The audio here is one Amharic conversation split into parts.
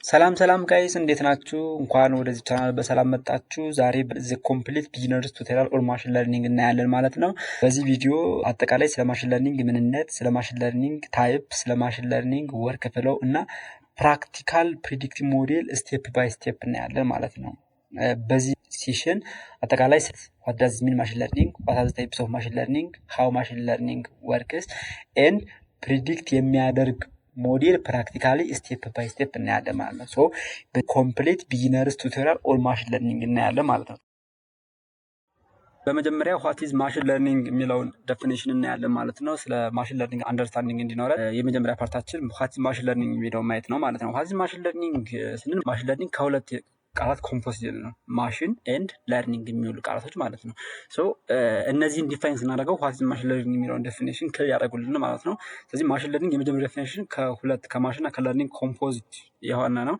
ሰላም ጋይስ እንዴት ናችሁ? እንኳን ወደዚህ ቻናል በሰላም መጣችሁ። ዛሬ በዚህ ኮምፕሊት ቢጊነርስ ቱቶሪያል ኦር ማሽን ለርኒንግ እናያለን ማለት ነው። በዚህ ቪዲዮ አጠቃላይ ስለ ማሽን ለርኒንግ ምንነት፣ ስለ ማሽን ለርኒንግ ታይፕ፣ ስለ ማሽን ለርኒንግ ወርክ ፍሎው እና ፕራክቲካል ፕሪዲክቲቭ ሞዴል ስቴፕ ባይ ስቴፕ እናያለን ማለት ነው። በዚህ ሴሽን አጠቃላይ what does mean machine learning, what are the types of machine learning, how machine learning works and predict የሚያደርግ ሞዴል ፕራክቲካሊ ስቴፕ ባይ ስቴፕ እናያለን ማለት ነው። ሶ በኮምፕሊት ቢጊነርስ ቱቶሪያል ኦል ማሽን ለርኒንግ እናያለን ማለት ነው። በመጀመሪያ what is machine learning የሚለውን ዴፊኒሽን እናያለን ማለት ነው። ስለ ማሽን ለርኒንግ አንደርስታንዲንግ እንዲኖረን የመጀመሪያ ፓርታችን what is machine learning የሚለውን ማየት ነው ማለት ነው። what is machine learning ስንል ማሽን ለርኒንግ ከሁለት ቃላት ኮምፖዚት ነው፣ ማሽን ኤንድ ለርኒንግ የሚውሉ ቃላቶች ማለት ነው። ሶ እነዚህን ዲፋይን ስናደርገው what is machine learning የሚለውን ዴፊኒሽን ክሊር ያደርጉልን ማለት ነው። ስለዚህ ማሽን ለርኒንግ የመጀመሪያ ዴፊኒሽን ከማሽን እና ከለርኒንግ ኮምፖዚት የሆነ ነው።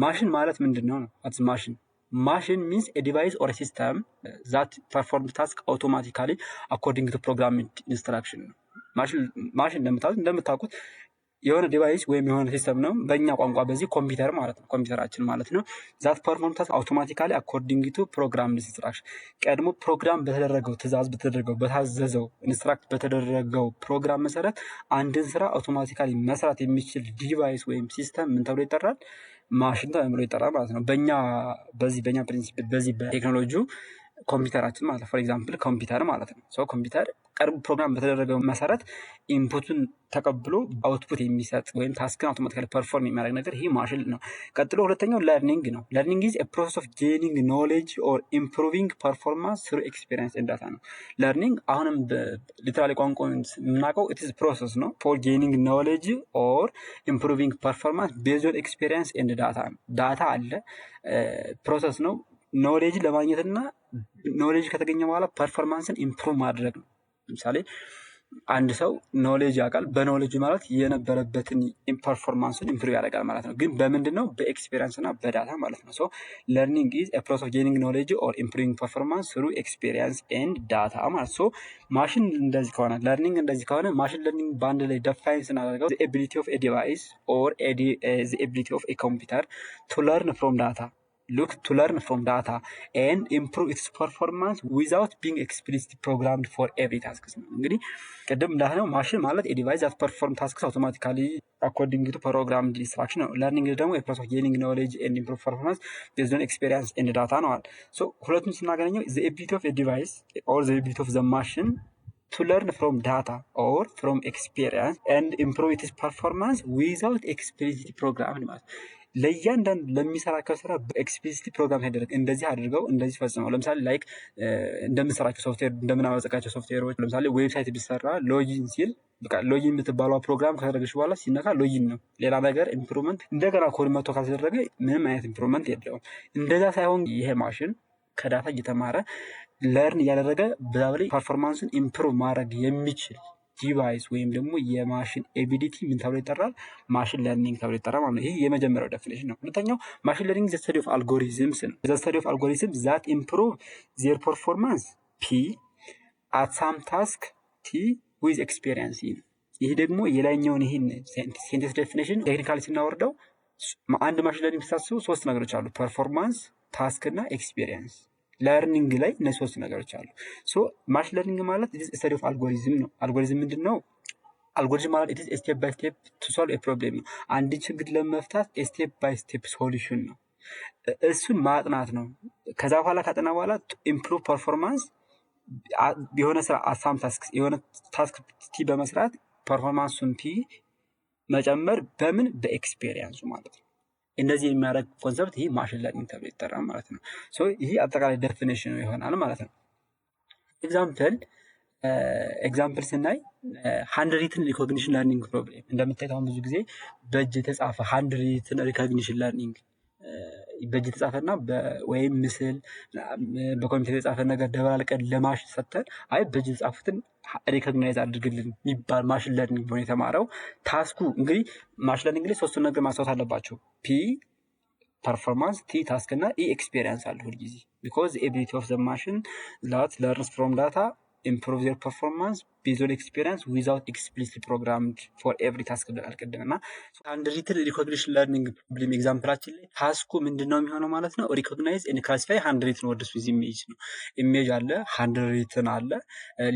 ማሽን ማለት ምንድነው ነው? what is ማሽን means a device or a system that performs task automatically according to programmed instruction ነው። ማሽን እንደምታውቁት የሆነ ዲቫይስ ወይም የሆነ ሲስተም ነው። በእኛ ቋንቋ በዚህ ኮምፒውተር ማለት ነው፣ ኮምፒውተራችን ማለት ነው። ዛት ፐርፎርም ታስክ አውቶማቲካሊ አኮርዲንግ ቱ ፕሮግራምድ ኢንስትራክሽን፣ ቀድሞ ፕሮግራም በተደረገው በታዘዘው ኢንስትራክት በተደረገው ፕሮግራም መሰረት አንድን ስራ አውቶማቲካሊ መስራት የሚችል ዲቫይስ ወይም ሲስተም ምን ተብሎ ይጠራል? ማሽን ተብሎ ይጠራል ማለት ነው። በኛ ፕሪንሲፕል በዚህ በቴክኖሎጂው ኮምፒውተራችን ማለት ነው። ፎር ኤግዛምፕል ኮምፒውተር ማለት ነው። ሶ ኮምፒውተር ቀድሞ ፕሮግራም በተደረገው መሰረት ኢንፑቱን ተቀብሎ አውትፑት የሚሰጥ ወይም ታስክን አውቶማቲካሊ ፐርፎርም የሚያደርግ ነገር ይሄ ማሽን ነው። ቀጥሎ ሁለተኛው ለርኒንግ ነው። ለርኒንግ ኢዝ ኤ ፕሮሰስ ኦፍ ጌኒንግ ኖሌጅ ኦር ኢምፕሩቪንግ ፐርፎርማንስ ትሩ ኤክስፒሪየንስ ኤንድ ዳታ ነው። ለርኒንግ አሁንም ሊትራሊ ቋንቋውን የምናውቀው ኢት ኢዝ ፕሮሰስ ነው ፎር ጌኒንግ ኖሌጅ ኦር ኢምፕሩቪንግ ፐርፎርማንስ ቤዝድ ኦን ኤክስፒሪየንስ ኤንድ ዳታ ነው። ዳታ አለ፣ ፕሮሰስ ነው። ኖሌጅ ለማግኘትና ኖሌጅ ከተገኘ በኋላ ፐርፎርማንስን ኢምፕሩቭ ማድረግ ነው። ለምሳሌ አንድ ሰው ኖሌጅ ያውቃል፣ በኖሌጅ ማለት የነበረበትን ፐርፎርማንስን ኢምፕሩቭ ያደርጋል ማለት ነው። ግን በምንድነው? በኤክስፒሪየንስ እና በዳታ ማለት ነው። ሶ ለርኒንግ ኢዝ ኤ ፕሮሰስ ኦፍ ጌኒንግ ኖሌጅ ኦር ኢምፕሩቪንግ ፐርፎርማንስ ትሩ ኤክስፒሪየንስ ኤንድ ዳታ ማለት። ሶ ማሽን እንደዚህ ከሆነ ለርኒንግ እንደዚህ ከሆነ ማሽን ለርኒንግ በአንድ ላይ ዲፋይን ስናደርገው the ability of a device or the ability of a computer to learn from data and improve its performance without being explicitly programmed for every task ነው። እንግዲህ ቅድም እንዳልነው ማሽን ማለት a device that performs tasks automatically according to programmed instruction ነው። ለርኒንግ ደግሞ a process of gaining knowledge and improve performance based on experience and data ነው። ሶ ሁለቱን ስናገኘው the ability of a device or the ability of the machine to learn from data or from experience and improve its performance without explicitly programmed ማለት ለእያንዳንዱ ለሚሰራቸው ስራ በኤክስፕሊሲት ፕሮግራም ያደረገ እንደዚህ አድርገው እንደዚህ ፈጽመው። ለምሳሌ ላይክ እንደምንሰራቸው ሶፍትዌር እንደምናወጣቸው ሶፍትዌሮች ለምሳሌ ዌብሳይት ቢሰራ ሎጊን ሲል በቃ ሎጊን የምትባለው ፕሮግራም ካደረገች በኋላ ሲነካ ሎጊን ነው። ሌላ ነገር ኢምፕሩቭመንት እንደገና ኮድ መቶ ካልተደረገ ምንም አይነት ኢምፕሩቭመንት የለውም። እንደዛ ሳይሆን ይሄ ማሽን ከዳታ እየተማረ ለርን እያደረገ በዛው ላይ ፐርፎርማንስን ኢምፕሩቭ ማድረግ የሚችል ዲቫይስ ወይም ደግሞ የማሽን ኤቢሊቲ ምን ተብሎ ይጠራል? ማሽን ለርኒንግ ተብሎ ይጠራል ማለት ነው። ይሄ የመጀመሪያው ዴፊኒሽን ነው። ሁለተኛው ማሽን ለርኒንግ ዘ ስተዲ ኦፍ አልጎሪዝምስ ነው። ዘ ስተዲ ኦፍ አልጎሪዝምስ ዛት ኢምፕሩቭ ዜር ፐርፎርማንስ ፒ አት ሳም ታስክ ቲ ዊዝ ኤክስፒሪየንስ ነው። ይሄ ደግሞ የላይኛውን ይሄን ሴንቴንስ ዴፊኒሽን ቴክኒካሊ ስናወርደው አንድ ማሽን ለርኒንግ ሲታስቡ ሶስት ነገሮች አሉ፣ ፐርፎርማንስ፣ ታስክ እና ኤክስፒሪየንስ። ለርኒንግ ላይ እነዚህ ሶስት ነገሮች አሉ። ሶ ማሽን ለርኒንግ ማለት ኢት ኢዝ ስታዲ ኦፍ አልጎሪዝም ነው። አልጎሪዝም ምንድነው? አልጎሪዝም ማለት ኢት ኢዝ ስቴፕ ባይ ስቴፕ ቱ ሶልቭ ኤ ፕሮብሌም ነው። አንድ ችግር ለመፍታት ስቴፕ ባይ ስቴፕ ሶሉሽን ነው። እሱን ማጥናት ነው። ከዛ በኋላ ካጠና በኋላ ኢምፕሩቭ ፐርፎርማንስ የሆነ ስራ አሳም ታስክ የሆነ ታስክ ቲ በመስራት ፐርፎርማንሱን ፒ መጨመር በምን በኤክስፒሪየንሱ ማለት ነው። እንደዚህ የሚያደርግ ኮንሰፕት ይሄ ማሽን ለርኒንግ ተብሎ ይጠራል ማለት ነው። ሶ ይሄ አጠቃላይ ዴፊኒሽኑ ይሆናል ማለት ነው። ኤግዛምፕል ስናይ ሃንድ ሪትን ሪኮግኒሽን ለርኒንግ ፕሮብሌም እንደምታዩት አሁን ብዙ ጊዜ በእጅ የተጻፈ ሃንድ ሪትን ሪኮግኒሽን ለርኒንግ በእጅ የተጻፈና ወይም ምስል በኮምፒውተር የተጻፈ ነገር ደባልቀን ለማሽን ሰጥተን አይ በእጅ የተጻፉትን ሪኮግናይዝ አድርግልን የሚባል ማሽን ለርኒንግ ነው የተማረው። ታስኩ እንግዲህ ማሽን ለርኒንግ ላይ ሶስቱን ነገር ማስታወስ አለባቸው። ፒ ፐርፎርማንስ፣ ቲ ታስክ እና ኢ ኤክስፒሪየንስ አለ ሁሉ ጊዜ because the ability of the machine that learns from data improve their performance based on experience without explicitly programmed for every task ብለናል ቅድም እና ሃንድሪትን ሪኮግኒሽን ለርኒንግ ፕሮብሌም ኤግዛምፕላችን ላይ ታስኩ ምንድነው የሚሆነው ማለት ነው ሪኮግናይዝ ኤንድ ክላሲፋይ ሃንድሪትን ወርድስ ዊዝ ኢሜጅ ነው ኢሜጅ አለ ሃንድሪትን አለ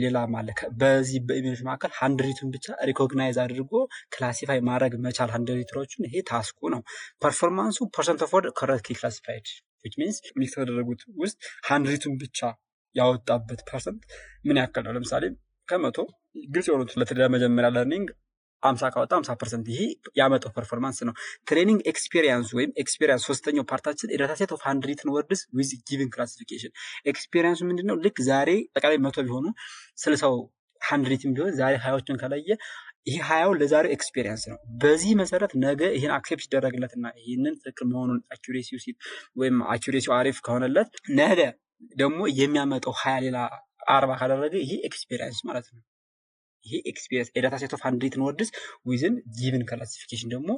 ሌላም አለ በዚህ በኢሜጅ መካከል ሃንድሪትን ብቻ ሪኮግናይዝ አድርጎ ክላሲፋይ ማድረግ መቻል ሃንድሪትሮቹን ይሄ ታስኩ ነው ፐርፎርማንሱ ፐርሰንት ኦፍ ወርድ ኮሬክትሊ ክላሲፋይድ which means ሚክስ ተደረጉት ውስጥ ሃንድሪትን ብቻ ያወጣበት ፐርሰንት ምን ያክል ነው ለምሳሌ ከመቶ ግልጽ የሆኑት ለመጀመሪያ ለርኒንግ 50 ካወጣ 50% ይሄ ያመጣው ፐርፎርማንስ ነው ትሬኒንግ ኤክስፒሪየንስ ወይም ኤክስፒሪየንስ ሶስተኛው ፓርታችን ዳታ ሴት ኦፍ 100 ወርድስ ዊዝ ጊቨን ክላሲፊኬሽን ኤክስፒሪየንሱ ምንድነው ልክ ዛሬ ጠቃላይ 100 ቢሆኑ 60 100 ቢሆን ዛሬ 20ዎችን ከለየ ይሄ 20 ለዛሬው ኤክስፒሪየንስ ነው በዚህ መሰረት ነገ ይሄን አክሴፕት ይደረግለትና ይሄንን ትክክል መሆኑን አኩሬሲው ሲት ወይም አኩሬሲው አሪፍ ከሆነለት ነገ ደግሞ የሚያመጣው 20 ሌላ 40 ካደረገ ይሄ ኤክስፒሪየንስ ማለት ነው ይሄ ኤክስፒሪየንስ ዳታ ሴት ኦፍ 100 ወርድስ ዊዝን ጊቨን ክላሲፊኬሽን ደግሞ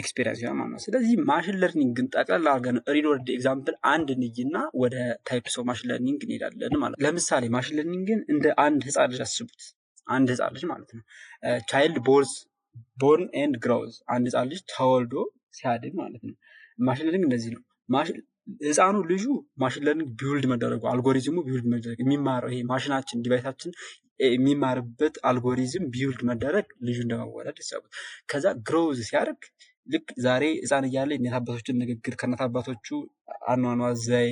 ኤክስፒሪየንስ ነው ማለት ነው ስለዚህ ማሽን ለርኒንግ ግን ጠቅላላ አድርገን ሪድ ወርድ ኤግዛምፕል አንድ ንይና ወደ ታይፕስ ኦፍ ማሽን ለርኒንግ እንሄዳለን ማለት ለምሳሌ ማሽን ለርኒንግን እንደ አንድ ህፃን ልጅ አስቡት አንድ ህፃን ልጅ ማለት ነው ቻይልድ ቦርን ኤንድ ግሮውዝ አንድ ህፃን ልጅ ተወልዶ ሲያድግ ማለት ነው ማሽን ለርኒንግ እንደዚህ ነው ህፃኑ ልጁ ማሽን ለርኒንግ ቢውልድ መደረጉ አልጎሪዝሙ ቢውልድ መደረግ የሚማረው ይሄ ማሽናችን ዲቫይሳችን የሚማርበት አልጎሪዝም ቢውልድ መደረግ ልጁ እንደመወለድ ይሰቡት ከዛ ግሮውዝ ሲያደርግ ልክ ዛሬ ህፃን እያለ የነታባቶችን ንግግር ከነታባቶቹ አኗኗር ዘይ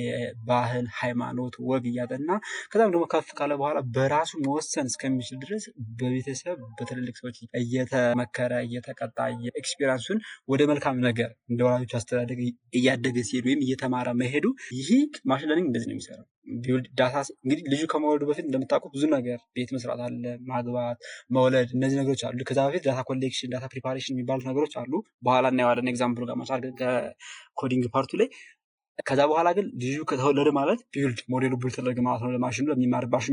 ባህል ሃይማኖት ወግ እያጠና ከዛም ደግሞ ከፍ ካለ በኋላ በራሱ መወሰን እስከሚችል ድረስ በቤተሰብ በትልልቅ ሰዎች እየተመከረ እየተቀጣ ኤክስፒሪየንሱን ወደ መልካም ነገር እንደ ወላጆች አስተዳደግ እያደገ ሲሄድ ወይም እየተማረ መሄዱ ይሄ ማሽን ለርኒንግ እንደዚህ ነው የሚሰራው ቢውልድ ዳታ እንግዲህ ልጁ ከመወለዱ በፊት እንደምታውቁት ብዙ ነገር ቤት መስራት አለ ማግባት መውለድ እነዚህ ነገሮች አሉ ከዛ በፊት ዳታ ኮሌክሽን ዳታ ፕሪፓሬሽን የሚባሉት ነገሮች አሉ በኋላ እናየዋለን ኤግዛምፕሉ ጋር ማሳር ከኮዲንግ ፓርቱ ላይ ከዛ በኋላ ግን ልጁ ከተወለደ ማለት ቢውልድ ሞዴሉ ቢውልድ ተደረገ ማለት ነው ለማሽኑ የሚማርበት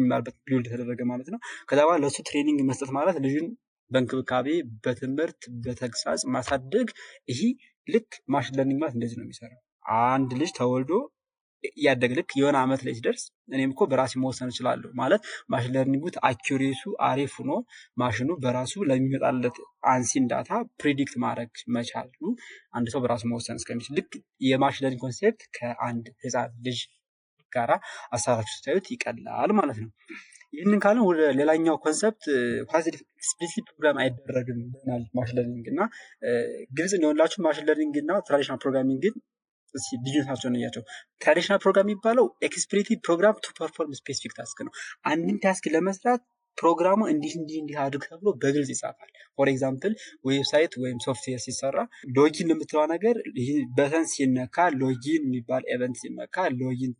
ቢውልድ ተደረገ ማለት ነው ከዛ በኋላ ለሱ ትሬኒንግ መስጠት ማለት ልጁን በእንክብካቤ በትምህርት በተግሳጽ ማሳደግ ይሄ ልክ ማሽን ለርኒንግ ማለት እንደዚህ ነው የሚሰራው አንድ ልጅ ተወልዶ ያደግ ልክ የሆነ አመት ላይ ሲደርስ እኔም እኮ በራሴ መወሰን እችላለሁ ማለት ማሽን ለርኒንጉ አኩሬሲው አሪፍ ሆኖ ማሽኑ በራሱ ለሚመጣለት አንሲን ዳታ ፕሪዲክት ማድረግ መቻሉ አንድ ሰው በራሱ መወሰን እስከሚችል ልክ የማሽን ለርኒንግ ኮንሴፕት ከአንድ ህፃን ልጅ ጋራ አሳራችሁ ስታዩት ይቀላል ማለት ነው ይህንን ካለን ወደ ሌላኛው ኮንሰፕት ኳዚቲቭ ኤክስፕሊሲት ፕሮግራም አይደረግም ብለናል ማሽን ለርኒንግ እና ግልጽ እንደሆነላችሁ ማሽን ለርኒንግ እና ትራዲሽናል ፕሮግራሚንግ ልዩነታቸው ነው ያቸው ትራዲሽናል ፕሮግራም የሚባለው ኤክስፕሊሲት ፕሮግራም ቱ ፐርፎርም ስፔሲፊክ ታስክ ነው አንድን ታስክ ለመስራት ፕሮግራሙ እንዲህ አድርግ ተብሎ በግልጽ ይጻፋል ፎር ኤግዛምፕል ዌብሳይት ወይም ሶፍትዌር ሲሰራ ሎጊን የምትለው ነገር በተን ሲነካ ሎጊን የሚባል ኢቨንት ሲነካ ሎጊን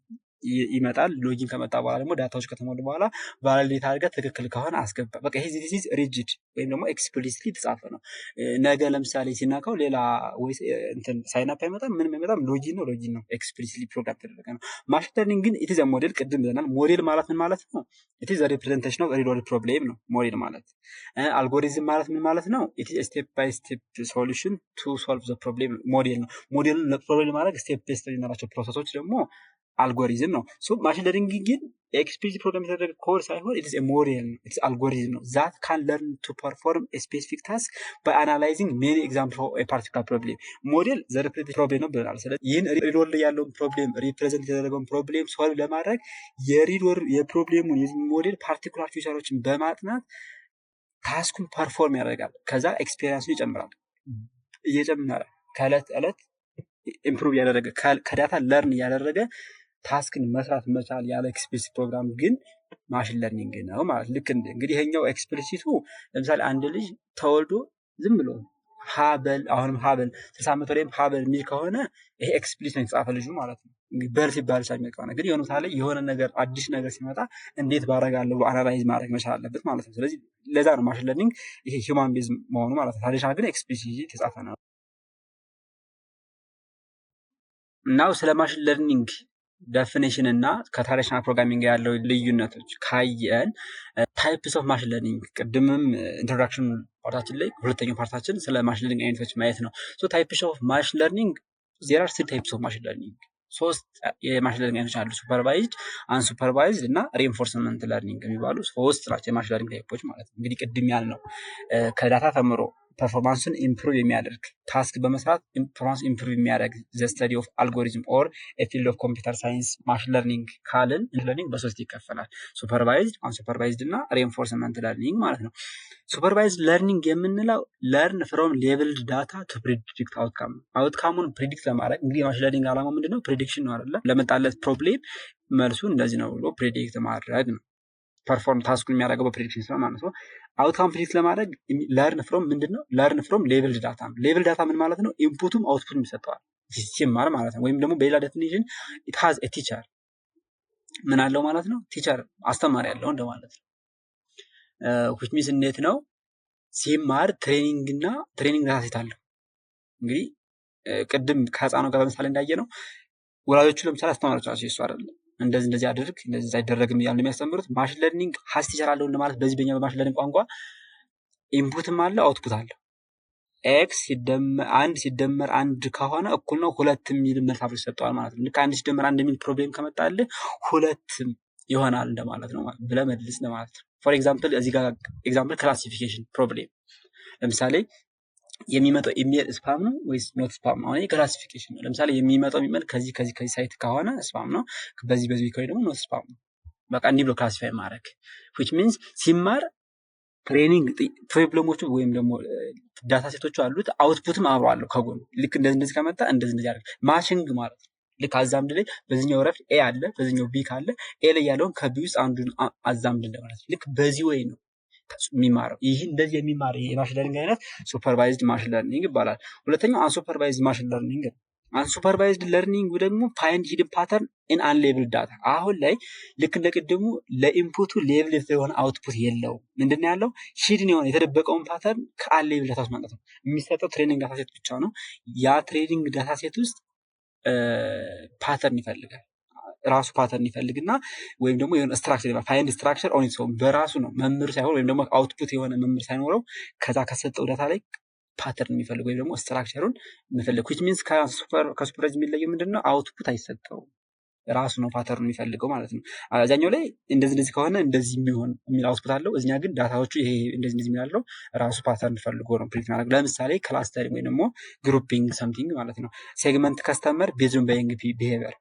ይመጣል ሎጊን ከመጣ በኋላ ደግሞ ዳታዎች ከተሞሉ በኋላ ቫሊዴት አድርገህ ትክክል ከሆነ አስገባ በቃ ይሄ ዚስ ሪጂድ ወይም ደግሞ ኤክስፕሊሲትሊ ተጻፈ ነው ነገ ለምሳሌ ሲናካው ሌላ ወይስ እንትን ሳይን አፕ አይመጣም ምንም አይመጣም ሎጊን ነው ኤክስፕሊሲትሊ ፕሮግራም ተደረገ ነው ማሽን ለርኒንግ ግን ኢት ኢዝ ሞዴል ቅድም ብለናል ሞዴል ማለት ምን ማለት ነው ኢት ኢዝ ሪፕሬዘንቴሽን ኦፍ ሪል ወርልድ ፕሮብሌም ነው ሞዴል ማለት አልጎሪዝም ማለት ምን ማለት ነው ኢት ኢዝ ስቴፕ ባይ ስቴፕ ሶሉሽን ቱ ሶልቭ ዘ ፕሮብሌም ሞዴል ነው ሞዴልን ለፕሮብሌም ማድረግ ስቴፕ ባይ ስቴፕ የሚመራቸው ፕሮሰሶች ደግሞ algorithm ነው so machine learning ግን explicit program የተደረገ ኮድ ሳይሆን it is a model it is algorithm ነው that can learn to perform a specific task by analyzing many examples of a particular problem model the representative problem ነው ብለናል ስለዚህ ይህን ሪል ወርልድ ያለውን ፕሮብሌም ሪፕሬዘንት የተደረገውን ፕሮብሌም ሶልቭ ለማድረግ የሪል ወርልድ የፕሮብሌሙን የዚህ ሞዴል ፓርቲኩላር ፊቸሮችን በማጥናት ታስኩን ፐርፎርም ያደርጋል ከዛ ኤክስፒሪየንሱን ይጨምራል እየጨመረ ከዕለት ዕለት ኢምፕሩቭ ያደረገ ከዳታ ለርን ያደረገ ታስክን መስራት መቻል ያለ ኤክስፕሊሲት ፕሮግራም ግን ማሽን ለርኒንግ ነው ማለት ልክ እንግዲህ ይሄኛው ኤክስፕሊሲቱ ለምሳሌ አንድ ልጅ ተወልዶ ዝም ብሎ ሀበል አሁንም ሀበል 60 ዓመት ወይም ሀበል ሚል ከሆነ ይሄ ኤክስፕሊሲት ነው የተጻፈ ልጁ ማለት ነው እንግዲህ በል ሲባል ሳይመጣ ነው ግን የሆነ ታለ የሆነ ነገር አዲስ ነገር ሲመጣ እንዴት ባረጋለሁ አናላይዝ ማድረግ መቻል አለበት ማለት ነው ስለዚህ ለዛ ነው ማሽን ለርኒንግ ይሄ ሂውማን ቤዝ መሆኑ ማለት ነው ታዲያ ግን ኤክስፕሊሲት የተጻፈ ነው ናው ስለ ማሽን ለርኒንግ ዴፊኒሽን እና ከትራዲሽናል ፕሮግራሚንግ ያለው ልዩነቶች ካየን ታይፕስ ኦፍ ማሽን ለርኒንግ ቅድምም ኢንትሮዳክሽን ፓርታችን ላይ ሁለተኛው ፓርታችን ስለ ማሽን ለርኒንግ አይነቶች ማየት ነው ሶ ታይፕስ ኦፍ ማሽን ለርኒንግ there are three types of machine learning ሶስት የማሽን ለርኒንግ አይነቶች አሉ። ሱፐርቫይዝድ፣ አንሱፐርቫይዝድ እና ሪኢንፎርስመንት ለርኒንግ የሚባሉ ሶስት ናቸው የማሽን ለርኒንግ ታይፖች ማለት ነው። እንግዲህ ቅድም ያልነው ከዳታ ተምሮ ፐርፎርማንስን ኢምፕሩቭ የሚያደርግ ታስክ በመስራት ፐርፎርማንስ ኢምፕሩቭ የሚያደርግ ዘ ስተዲ ኦፍ አልጎሪዝም ኦር ፊልድ ኦፍ ኮምፒውተር ሳይንስ ማሽን ለርኒንግ ካልን ለርኒንግ በሶስት ይከፈላል። ሱፐርቫይዝድ፣ አንሱፐርቫይዝድ እና ሪኢንፎርስመንት ለርኒንግ ማለት ነው። ሱፐርቫይዝድ ለርኒንግ የምንለው ለርን ፍሮም ሌቭልድ ዳታ ቱ ፕሪዲክት አውትካም ነው። አውትካሙን ፕሪዲክት ለማድረግ እንግዲህ የማሽን ለርኒንግ ዓላማው ምንድነው? ፕሪዲክሽን ነው አይደለ? ለመጣለት ፕሮብሌም መልሱ እንደዚህ ነው ብሎ ፕሪዲክት ማድረግ ነው። ፐርፎርም ታስኩን የሚያደርገው በፕሪዲክሽን ስለሆነ ማለት ነው። አውትካም ፕሪዲክት ለማድረግ ለርን ፍሮም ምንድነው? ለርን ፍሮም ሌቭልድ ዳታ ነው። ሌቭልድ ዳታ ምን ማለት ነው? ኢንፑቱም አውትፑትም ይሰጠዋል ሲማር ማለት ነው። ወይም ደግሞ በሌላ ዴፊኒሽን ኢት ሃዝ ኤ ቲቸር ምን አለው ማለት ነው? ቲቸር አስተማሪ ያለው እንደማለት ነው። which means እንዴት ነው ሲማር ትሬኒንግ ዳታ ሴት አለው። እንግዲህ ቅድም ከህፃኑ ጋር በምሳሌ እንዳየ ነው ወላጆቹ ለምሳሌ አስተማሪዎቻቸው እሱ አይደለም እንደዚህ አድርግ እንደዚህ አይደረግም እያሉ የሚያስተምሩት። ማሽን ለርኒንግ ሀስ ቲቸር አለው እንደማለት በዚህ በእኛ በማሽን ለርኒንግ ቋንቋ ኢንፑትም አለ አውትፑት አለው። ኤክስ ሲደመር አንድ ከሆነ እኩል ነው 2 የሚል መልስ አብሮ ይሰጠዋል ማለት ነው። ልክ 1 ሲደመር 1 የሚል ፕሮብሌም ከመጣልህ 2 ይሆናል እንደማለት ነው ብለህ መልስ እንደማለት ነው። ፎር ኤግዛምፕል እዚህ ጋር ኤግዛምፕል ክላሲፊኬሽን ፕሮብሌም ለምሳሌ የሚመጣው ኢሜል ስፓም ነው ወይስ ኖት ስፓም ነው? አሁን ክላሲፊኬሽን ነው። ለምሳሌ የሚመጣው ኢሜል ከዚህ ሳይት ከሆነ ስፓም ነው፣ በዚህ ከሆነ ደግሞ ኖት ስፓም ነው። በቃ እንዲህ ብሎ ክላሲፋይ ማድረግ which means ሲማር ትሬኒንግ ፕሮብሌሞቹ ወይም ደግሞ ዳታ ሴቶቹ አሉት አውትፑትም አብሮ አለው ከጎኑ። ልክ እንደዚህ ከመጣ እንደዚህ ያደርግ ማሽንግ ማለት ነው። ልክ አዛምድ ላይ በዚህኛው ረፍት ኤ አለ በዚህኛው ቢ ካለ ኤ ላይ ያለውን ከቢ ውስጥ አንዱን አዛምድ እንደማለት ነው። ልክ በዚህ ወይ ነው የሚማረው። ይህ እንደዚህ የሚማር የማሽን ለርኒንግ አይነት ሱፐርቫይዝድ ማሽን ለርኒንግ ይባላል። ሁለተኛው አንሱፐርቫይዝድ ማሽን ለርኒንግ ነው። አንሱፐርቫይዝድ ለርኒንግ ደግሞ ፋይንድ ሂድን ፓተርን ኢን አንሌብል ዳታ። አሁን ላይ ልክ እንደቅድሙ ለኢንፑቱ ሌብል የሆነ አውትፑት የለውም። ምንድነው ያለው? ሂድን የሆነ የተደበቀውን ፓተርን ከአንሌብል ዳታ ውስጥ ማውጣት ነው። የሚሰጠው ትሬኒንግ ዳታ ሴት ብቻ ነው። ያ ትሬኒንግ ዳታ ሴት ውስጥ ፓተርን ይፈልጋል። ራሱ ፓተርን ይፈልግና ወይም ደግሞ የሆነ ስትራክቸር ፋይንድ ስትራክቸር ኦን ኢትስ ኦውን በራሱ ነው መምህር ሳይሆን ወይም ደግሞ አውትፑት የሆነ መምህር ሳይኖረው ከዛ ከሰጠው ዳታ ላይ ፓተርን የሚፈልግ ወይም ደግሞ ስትራክቸሩን የሚፈልግ which means ከሱፐርቫይዝድ የሚለየው ምንድነው? አውትፑት አይሰጠውም ራሱ ነው ፓተርን የሚፈልገው ማለት ነው። አዛኛው ላይ እንደዚህ ከሆነ እንደዚህ የሚል አውትፑት አለው። እዚኛ ግን ዳታዎቹ ይሄ እንደዚህ የሚላለው ራሱ ፓተርን ፈልጎ ነው ፕሪንት ማድረግ። ለምሳሌ ክላስተሪንግ ወይ ደግሞ ግሩፒንግ ሰምቲንግ ማለት ነው። ሴግመንት ከስተመር ቤዝድ ኦን ባይንግ ቢሄቪየር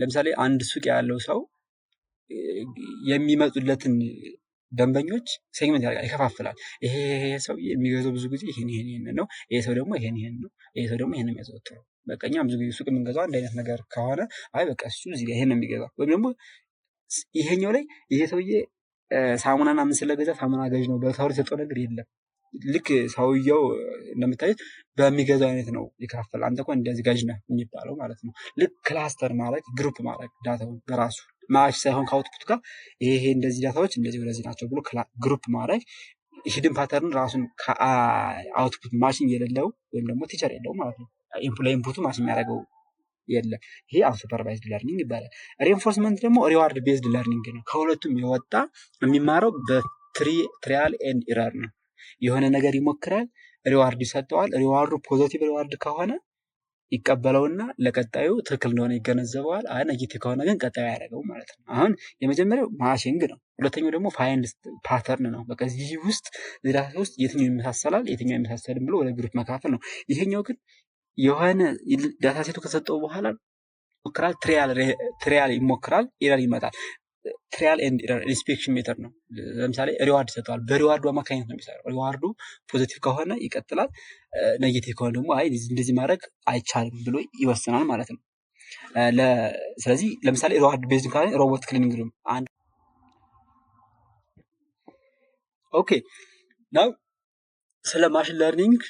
ለምሳሌ አንድ ሱቅ ያለው ሰው የሚመጡለትን ደንበኞች ሴግመንት ያደርጋል፣ ይከፋፍላል። ይሄ ሰው የሚገዛው ብዙ ጊዜ ይሄን ነው፣ ይሄ ሰው ደግሞ ይሄን ነው፣ ይሄ ሰው ደግሞ ይሄን ነው የሚያዘወትረው። በቃ እኛ ብዙ ጊዜ ሱቅ የምንገዛው አንድ አይነት ነገር ከሆነ አይ በቃ እሱ እዚህ ጋር ይሄን ነው የሚገዛው። ወይም ደግሞ ይሄኛው ላይ ይሄ ሰውዬ ሳሙናና ምን ስለገዛ ሳሙና ገዥ ነው በተወር የሰጠው ነገር የለም። ልክ ሰውየው እንደምታዩት በሚገዛው አይነት ነው ይከፋፈል። አንተ እኮ እንደዚህ ገዥ ነህ የሚባለው ማለት ነው። ልክ ክላስተር ማለት ግሩፕ ማድረግ ዳታውን በራሱ ማች ሳይሆን ከአውትፑት ጋር ይሄ እንደዚህ ዳታዎች እንደዚህ ወደዚህ ናቸው ብሎ ግሩፕ ማድረግ ሂድን ፓተርን ራሱን ከአውትፑት ማሽን የሌለው ወይም ደግሞ ቲቸር የለው ማለት ነው። ለኢንፑቱ ማሽን የሚያደርገው የለም። ይሄ አንሱፐርቫይዝድ ለርኒንግ ይባላል። ሪኢንፎርስመንት ደግሞ ሪዋርድ ቤዝድ ለርኒንግ ነው። ከሁለቱም የወጣ የሚማረው በትሪያል ኤንድ ኢረር ነው። የሆነ ነገር ይሞክራል፣ ሪዋርድ ይሰጠዋል። ሪዋርዱ ፖዚቲቭ ሪዋርድ ከሆነ ይቀበለውና ለቀጣዩ ትክክል እንደሆነ ይገነዘበዋል። አይ ኔጌቲቭ ከሆነ ግን ቀጣዩ ያደርገው ማለት ነው። አሁን የመጀመሪያው ማሽንግ ነው። ሁለተኛው ደግሞ ፋይንድ ፓተርን ነው። በቃ እዚህ ውስጥ ዳታ ውስጥ የትኛው ይመሳሰላል የትኛው አይመሳሰልም ብሎ ወደ ግሩፕ መካፈል ነው። ይሄኛው ግን የሆነ ዳታ ሴቱ ከሰጠው በኋላ ይሞክራል፣ ትሪያል ይሞክራል፣ ኤረር ይመጣል። ትሪያል ኤንድ ኤረር ኢንስፔክሽን ሜተድ ነው። ለምሳሌ ሪዋርድ ይሰጠዋል። በሪዋርዱ አማካኝነት ነው የሚሰራው። ሪዋርዱ ፖዚቲቭ ከሆነ ይቀጥላል፣ ኔጌቲቭ ከሆነ ደግሞ አይ እንደዚህ ማድረግ አይቻልም ብሎ ይወስናል ማለት ነው። ስለዚህ ለምሳሌ ሪዋርድ ቤዝድ ካለ ሮቦት ክሊኒንግ ሩም አንድ ኦኬ ናው ስለ ማሽን ለርኒንግ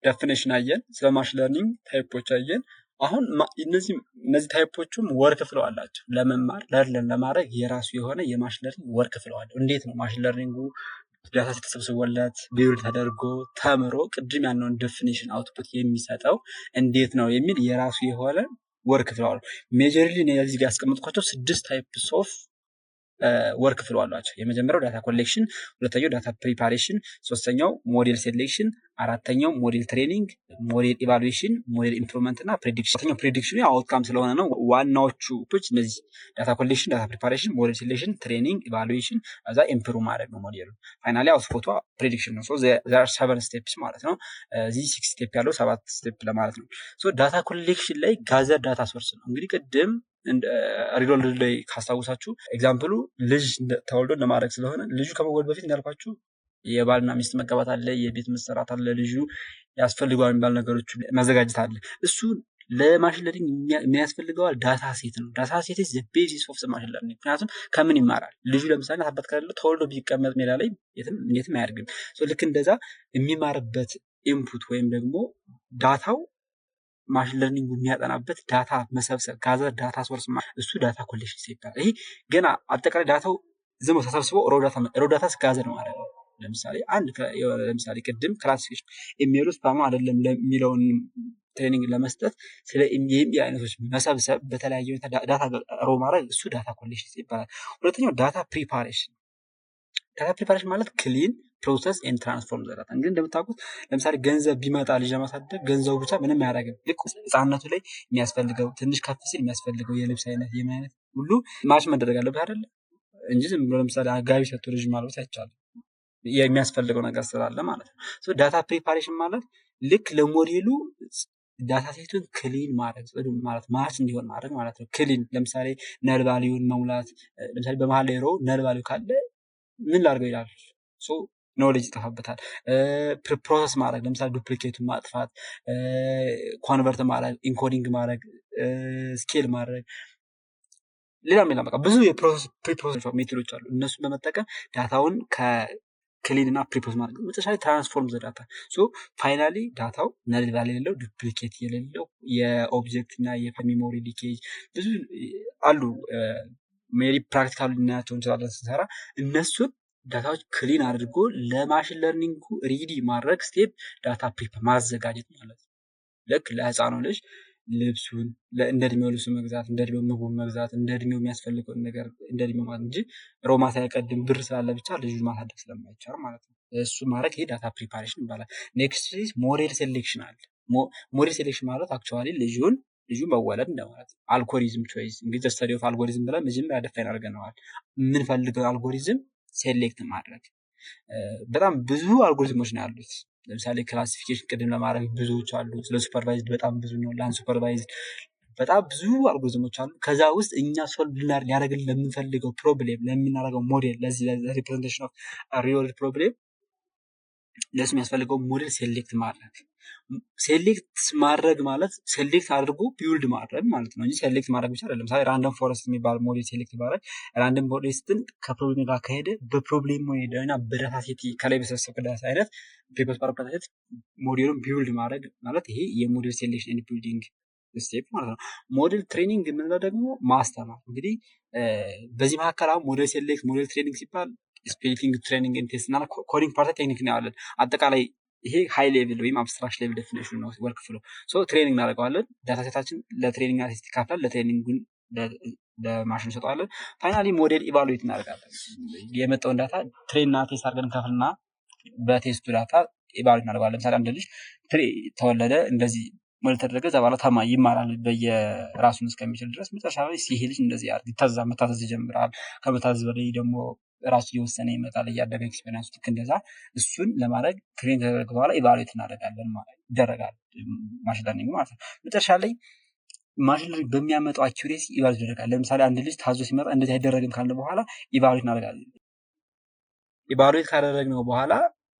ዴፊኒሽን አየን፣ ስለ ማሽን ለርኒንግ ታይፖች አየን። አሁን እነዚህ ታይፖቹም ወርክ ፍሎ አላቸው። ለመማር ለርን ለማድረግ የራሱ የሆነ የማሽን ለርኒንግ ወርክ ፍሎ አለው። እንዴት ነው ማሽን ለርኒንጉ ዳታ ተሰብስቦለት ቢውልድ ተደርጎ ተምሮ ቅድም ያለውን ዴፊኒሽን አውትፑት የሚሰጠው እንዴት ነው የሚል የራሱ የሆነ ወርክ ፍሎ አለው። ሜጀርሊ እዚህ ጋር ያስቀመጥኳቸው 6 ታይፕስ ኦፍ ወርክ ፍሎ አሏቸው። የመጀመሪያው ዳታ ኮሌክሽን፣ ሁለተኛው ዳታ ፕሪፓሬሽን፣ ሶስተኛው ሞዴል ሴሌክሽን፣ አራተኛው ሞዴል ትሬኒንግ፣ ሞዴል ኢቫሉዌሽን፣ ሞዴል ኢምፕሩቭመንት እና ፕሬዲክሽን። አራተኛው ፕሬዲክሽኑ አውትካም ስለሆነ ነው። ዋናዎቹ እነዚህ ዳታ ኮሌክሽን፣ ዳታ ፕሪፓሬሽን፣ ሞዴል ሴሌክሽን፣ ትሬኒንግ፣ ኢቫሉዌሽን እዛ ኢምፕሩቭ ማድረግ ነው ሞዴሉ። ፋይናሊ አውትፑቷ ፕሬዲክሽን ነው። ሶ ዜር አር 7 ስቴፕስ ማለት ነው። እዚህ 6 ስቴፕ ያለው 7 ስቴፕ ለማለት ነው። ሶ ዳታ ኮሌክሽን ላይ ጋዘር ዳታ ሶርስ ነው። እንግዲህ ቅድም ሪሎልድ ላይ ካስታውሳችሁ ኤግዛምፕሉ ልጅ ተወልዶ ለማድረግ ስለሆነ ልጁ ከመወለዱ በፊት እንዳልኳችሁ የባልና ሚስት መጋባት አለ፣ የቤት መሰራት አለ፣ ልጁ ያስፈልገዋል የሚባል ነገሮች መዘጋጀት አለ። እሱ ለማሽን ለርኒንግ የሚያስፈልገዋል ዳታ ሴት ነው። ዳታ ሴት ኢዝ ዘ ቤዚስ ኦፍ ማሽን ለርኒንግ። ምክንያቱም ከምን ይማራል ልጁ? ለምሳሌ አባት ከሌለ ተወልዶ ቢቀመጥ ሜዳ ላይ የትም አያድግም። ልክ እንደዛ የሚማርበት ኢንፑት ወይም ደግሞ ዳታው ማሽን ለርኒንግ የሚያጠናበት ዳታ መሰብሰብ ጋዘር ዳታ ሶርስ እሱ ዳታ ኮሌክሽን ይባላል። ይሄ ገና አጠቃላይ ዳታው ዝም ብሎ ተሰብስቦ ሮ ዳታ ጋዘር ማለት ነው። ለምሳሌ ቅድም ክላሲፊኬሽን ኢሜል ውስጥ ስፓም አይደለም ለሚለውን ትሬኒንግ ለመስጠት ስለ ኢሜል አይነቶች መሰብሰብ በተለያየ ሁኔታ ዳታ ሮ ማድረግ እሱ ዳታ ኮሌክሽን ይባላል። ሁለተኛው ዳታ ፕሪፓሬሽን። ዳታ ፕሪፓሬሽን ማለት ክሊን ፕሮሰስ ኤንድ ትራንስፎርም ዘ ዳታ። እንግዲህ እንደምታውቁት ለምሳሌ ገንዘብ ቢመጣ ልጅ ለማሳደግ ገንዘቡ ብቻ ምንም አያደርግም። ልክ ህፃንነቱ ላይ የሚያስፈልገው ትንሽ ከፍ ሲል የሚያስፈልገው የልብስ አይነት የምን አይነት ሁሉ ማች መደረግ አለበት አይደለ እንጂ ዝም ብሎ ለምሳሌ ጋቢ ሰጥቶ ልጅ ማልበስ አይቻልም። የሚያስፈልገው ነገር ስላለ ማለት ነው። ሶ ዳታ ፕሪፓሬሽን ማለት ልክ ለሞዴሉ ዳታ ሴቱን ክሊን ማድረግ ማለት ማች እንዲሆን ማድረግ ማለት ነው። ክሊን ለምሳሌ ነል ቫልዩን መሙላት። ለምሳሌ በመሃል ላይ ሮ ነል ቫልዩ ካለ ምን ላድርገው ይላል። ሶ ኖሌጅ ይጠፋበታል። ፕሮሰስ ማድረግ ለምሳሌ ዱፕሊኬቱን ማጥፋት፣ ኮንቨርት ማድረግ፣ ኢንኮዲንግ ማድረግ፣ ስኬል ማድረግ፣ ሌላም በቃ ብዙ የፕሪፕሮሰስ ሜቶዶች አሉ። እነሱን በመጠቀም ዳታውን ከክሊን እና ፕሪፕሮሰስ ማድረግ መጨረሻ ላይ ትራንስፎርም ዘ ዳታ። ሶ ፋይናሊ ዳታው ነል ቫልዩ የሌለው ዱፕሊኬት የሌለው የኦብጀክት እና የሜሞሪ ሊኬጅ ብዙ አሉ። ሜሪ ፕራክቲካሊ ልናያቸው እንችላለን ስንሰራ። እነሱን ዳታዎች ክሊን አድርጎ ለማሽን ለርኒንጉ ሪዲ ማድረግ ስቴፕ ዳታ ፕሪፕ ማዘጋጀት ማለት ነው። ልክ ለህፃኑ ልጅ ልብሱን እንደ እድሜው ልብሱ መግዛት፣ እንደ እድሜው ምግቡን መግዛት፣ እንደ እድሜው የሚያስፈልገውን ነገር እንደ እድሜው ማለት እንጂ ሮማ ሳይቀድም ብር ስላለ ብቻ ልጁን ማሳደግ ስለማይቻል ማለት ነው። እሱ ማድረግ ይሄ ዳታ ፕሪፓሬሽን ይባላል። ኔክስት ሞዴል ሴሌክሽን አለ። ሞዴል ሴሌክሽን ማለት አክቹዋሊ ልጁ መወለድ እንደማለት ነው። አልጎሪዝም ቾይስ እንግዲህ ስተዲ ኦፍ አልጎሪዝም ብለን መጀመሪያ ዲፋይን አድርገነዋል። የምንፈልገው አልጎሪዝም ሴሌክት ማድረግ። በጣም ብዙ አልጎሪዝሞች ነው ያሉት። ለምሳሌ ክላሲፊኬሽን ቅድም ለማድረግ ብዙዎች አሉ። ስለ ሱፐርቫይዝድ በጣም ብዙ ነው። ለአንሱፐርቫይዝድ በጣም ብዙ አልጎሪዝሞች አሉ። ከዛ ውስጥ እኛ ሶልቭ ሊያደርግልን ለምንፈልገው ፕሮብሌም ለምናደርገው ሞዴል ለዚህ ሪፕሬዘንቴሽን ኦፍ ሪል ፕሮብሌም ለሱ የሚያስፈልገው ሞዴል ሴሌክት ማድረግ። ሴሌክት ማድረግ ማለት ሴሌክት አድርጎ ቢውልድ ማድረግ ማለት ነው እንጂ ሴሌክት ማድረግ ብቻ አይደለም። ለምሳሌ ራንደም ፎረስት የሚባል ሞዴል ሴሌክት ማድረግ ራንደም ፎረስትን ከፕሮብሌም ጋር ከሄደ በፕሮብሌም ሄደና በዳታ ሴት ከላይ በሰበሰበ ዳታ አይነት ፕሪፕሮሰስ ዳታ ሴት ሞዴሉን ቢውልድ ማድረግ ማለት ይሄ የሞዴል ሴሌክሽን ኤንድ ቢልዲንግ ስቴፕ ማለት ነው። ሞዴል ትሬኒንግ የምንለው ደግሞ ማስተማር። እንግዲህ በዚህ መካከል አሁን ሞዴል ሴሌክት ሞዴል ትሬኒንግ ሲባል ስፔሊንግ ትሬኒንግ ቴስት እና ኮዲንግ ፓርት ቴክኒክ ነው ያለን። አጠቃላይ ይሄ ሃይ ሌቭል ወይም አብስትራክት ሌቭል ዴፊኒሽን ነው ወርክ ፍሎ። ሶ ትሬኒንግ እናደርገዋለን። ዳታ ሴታችን ለትሬኒንግ እና ቴስት ይካፈላል። ለትሬኒንጉን ለማሽን እንሰጠዋለን። ፋይናሊ ሞዴል ኢቫሉዌት እናደርጋለን። የመጣውን ዳታ ትሬን እና ቴስት አድርገን ከፍልና በቴስቱ ዳታ ኢቫሉዌት እናደርገዋለን። ለምሳሌ አንድ ልጅ ተወለደ እንደዚህ ሞዴል ተደረገ ዘባላ ታማ ይማራል በየራሱን እስከሚችል ድረስ። መጨረሻ ላይ ይሄ ልጅ እንደዚህ ያርግ መታዘዝ ይጀምራል። ከመታዘዝ በላይ ደግሞ ራሱ እየወሰነ ይመጣል እያደገ ኤክስፔሪንስ ልክ እንደዛ። እሱን ለማድረግ ትሬን ተደረገ በኋላ ኢቫሉዌት እናደርጋለን ማለት ይደረጋል ማሽን ለርኒንግ ማለት ነው። መጨረሻ ላይ ማሽን ለርኒንግ በሚያመጣው አኪዩሬሲ ኢቫሉዌት ይደረጋል። ለምሳሌ አንድ ልጅ ታዞ ሲመጣ እንደዚህ አይደረግም ካለ በኋላ ኢቫሉዌት እናደርጋለን። ኢቫሉዌት ካደረግነው በኋላ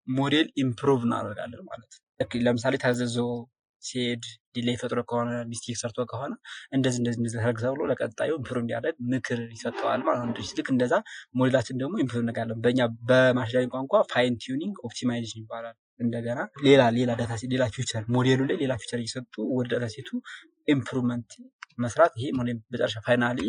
ሞዴል ኢምፕሩቭ እናደርጋለን ማለት ነው። ለምሳሌ ታዘዞ ሲሄድ ዲሌይ ፈጥሮ ከሆነ ሚስቴክ ሰርቶ ከሆነ እንደዚህ ተረግዘ ብሎ ለቀጣዩ ኢምፕሩቭ እንዲያደርግ ምክር ይሰጠዋል ማለት ነው። ልክ እንደዛ ሞዴላችን ደግሞ ኢምፕሩቭ እናደርጋለን። በእኛ በማሽን ለርኒንግ ቋንቋ ፋይን ቲዩኒንግ ኦፕቲማይዜሽን ይባላል። እንደገና ሌላ ዳታ ሴት ሌላ ፊቸር ሞዴሉ ላይ ሌላ ፊቸር እየሰጡ ወደ ዳታ ሴቱ ኢምፕሩቭመንት መስራት። ይሄ ሞዴል በመጨረሻ ፋይናሊ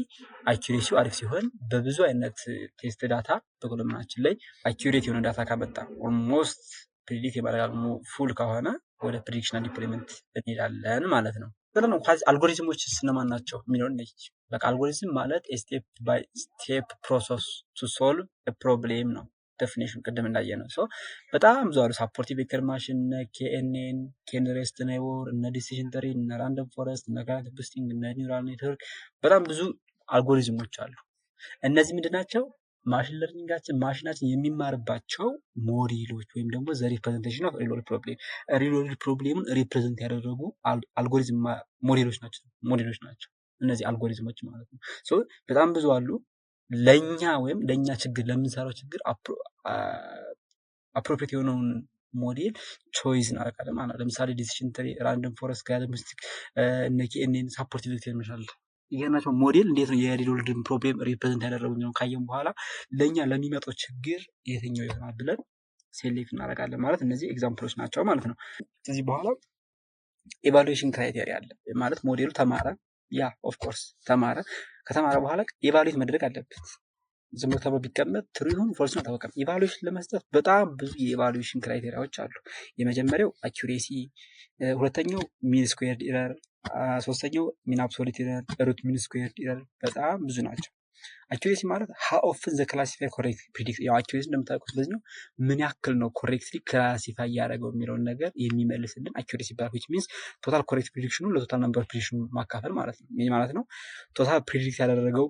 አኪዩሬሲው አሪፍ ሲሆን በብዙ አይነት ቴስት ዳታ በኮለምናችን ላይ አኪዩሬት የሆነ ዳታ ካመጣ ኦልሞስት ፕሪዲክት የማድረግ ፉል ከሆነ ወደ ፕሪዲክሽናል ዲፕሎይመንት እንሄዳለን ማለት ነው። ስለዚህ ኳዚ አልጎሪዝሞች እነማን ናቸው የሚለውን ነች። በቃ አልጎሪዝም ማለት ስቴፕ ባይ ስቴፕ ፕሮሰስ ቱ ሶልቭ ፕሮብሌም ነው። ዴፊኒሽን ቅድም እንዳየ ነው። በጣም ብዙ አሉ። ሳፖርቲቭ ቬክተር ማሽን፣ ኬኤንኤን፣ ኬንሬስት ኔይበር፣ እነ ዲሲዥን ትሪ፣ እነ ራንደም ፎረስት፣ እነ ካረንት ቡስቲንግ፣ እነ ኒውራል ኔትወርክ፣ በጣም ብዙ አልጎሪዝሞች አሉ። እነዚህ ምንድን ናቸው? ማሽን ለርኒንጋችን ማሽናችን የሚማርባቸው ሞዴሎች ወይም ደግሞ ዘ ሪፕሬዘንቴሽን ኦፍ ሪል ወርልድ ፕሮብሌም ሪል ወርልድ ፕሮብሌሙን ሪፕሬዘንት ያደረጉ አልጎሪዝም ሞዴሎች ናቸው እነዚህ አልጎሪዝሞች ማለት ነው። በጣም ብዙ አሉ። ለኛ ወይም ለኛ ችግር ለምንሰራው ችግር አፕሮፕሪየት የሆነውን ሞዴል ቾይስ እናደርጋለን ማለት ነው። ለምሳሌ ዲሲዥን ትሪ፣ ራንደም ፎረስት፣ ካረንት ቡስቲንግ፣ እነ ኬኤንኤን፣ ሳፖርቲቭ ቬክተር ማሽን ይሄናቸው ሞዴል እንዴት ነው የሪል ወርልድ ፕሮብሌም ሪፕሬዘንት ያደረጉት ነው ካየን በኋላ ለኛ ለሚመጣው ችግር የትኛው ይሆናል ብለን ሴሌክት እናደርጋለን ማለት እነዚህ ኤግዛምፕሎች ናቸው ማለት ነው። ከዚህ በኋላ ኢቫሉዌሽን ክራይቴሪያ አለ ማለት ሞዴሉ ተማረ፣ ያ ኦፍ ኮርስ ተማረ። ከተማረ በኋላ ኢቫሉዌት መድረግ አለበት። ዝም ብሎ ተብሎ ቢቀመጥ ትሩ ይሁን ፎልስ ነው ታወቀም። ኢቫሉዌሽን ለመስጠት በጣም ብዙ የኢቫሉዌሽን ክራይቴሪያዎች አሉ። የመጀመሪያው አኩሬሲ፣ ሁለተኛው ሚን ስኩዌርድ ኢረር፣ ሶስተኛው ሚን አብሶሉት ኢረር፣ ሩት ሚን ስኩዌርድ ኢረር፣ በጣም ብዙ ናቸው። አኩሬሲ ማለት ሃው ኦፍን ዘ ክላሲፋይ ኮሬክት ፕሪዲክት፣ ያው አኩሬሲ እንደምታውቁት በዚህ ነው ምን ያክል ነው ኮሬክትሊ ክላሲፋይ ያደረገው የሚለውን ነገር የሚመልስልን አኩሬሲ ይባላል። which means ቶታል ኮሬክት ፕሪዲክሽኑ ለቶታል ነምበር ፕሪዲክሽኑ ማካፈል ማለት ነው። ምን ማለት ነው? ቶታል ፕሪዲክት ያደረገው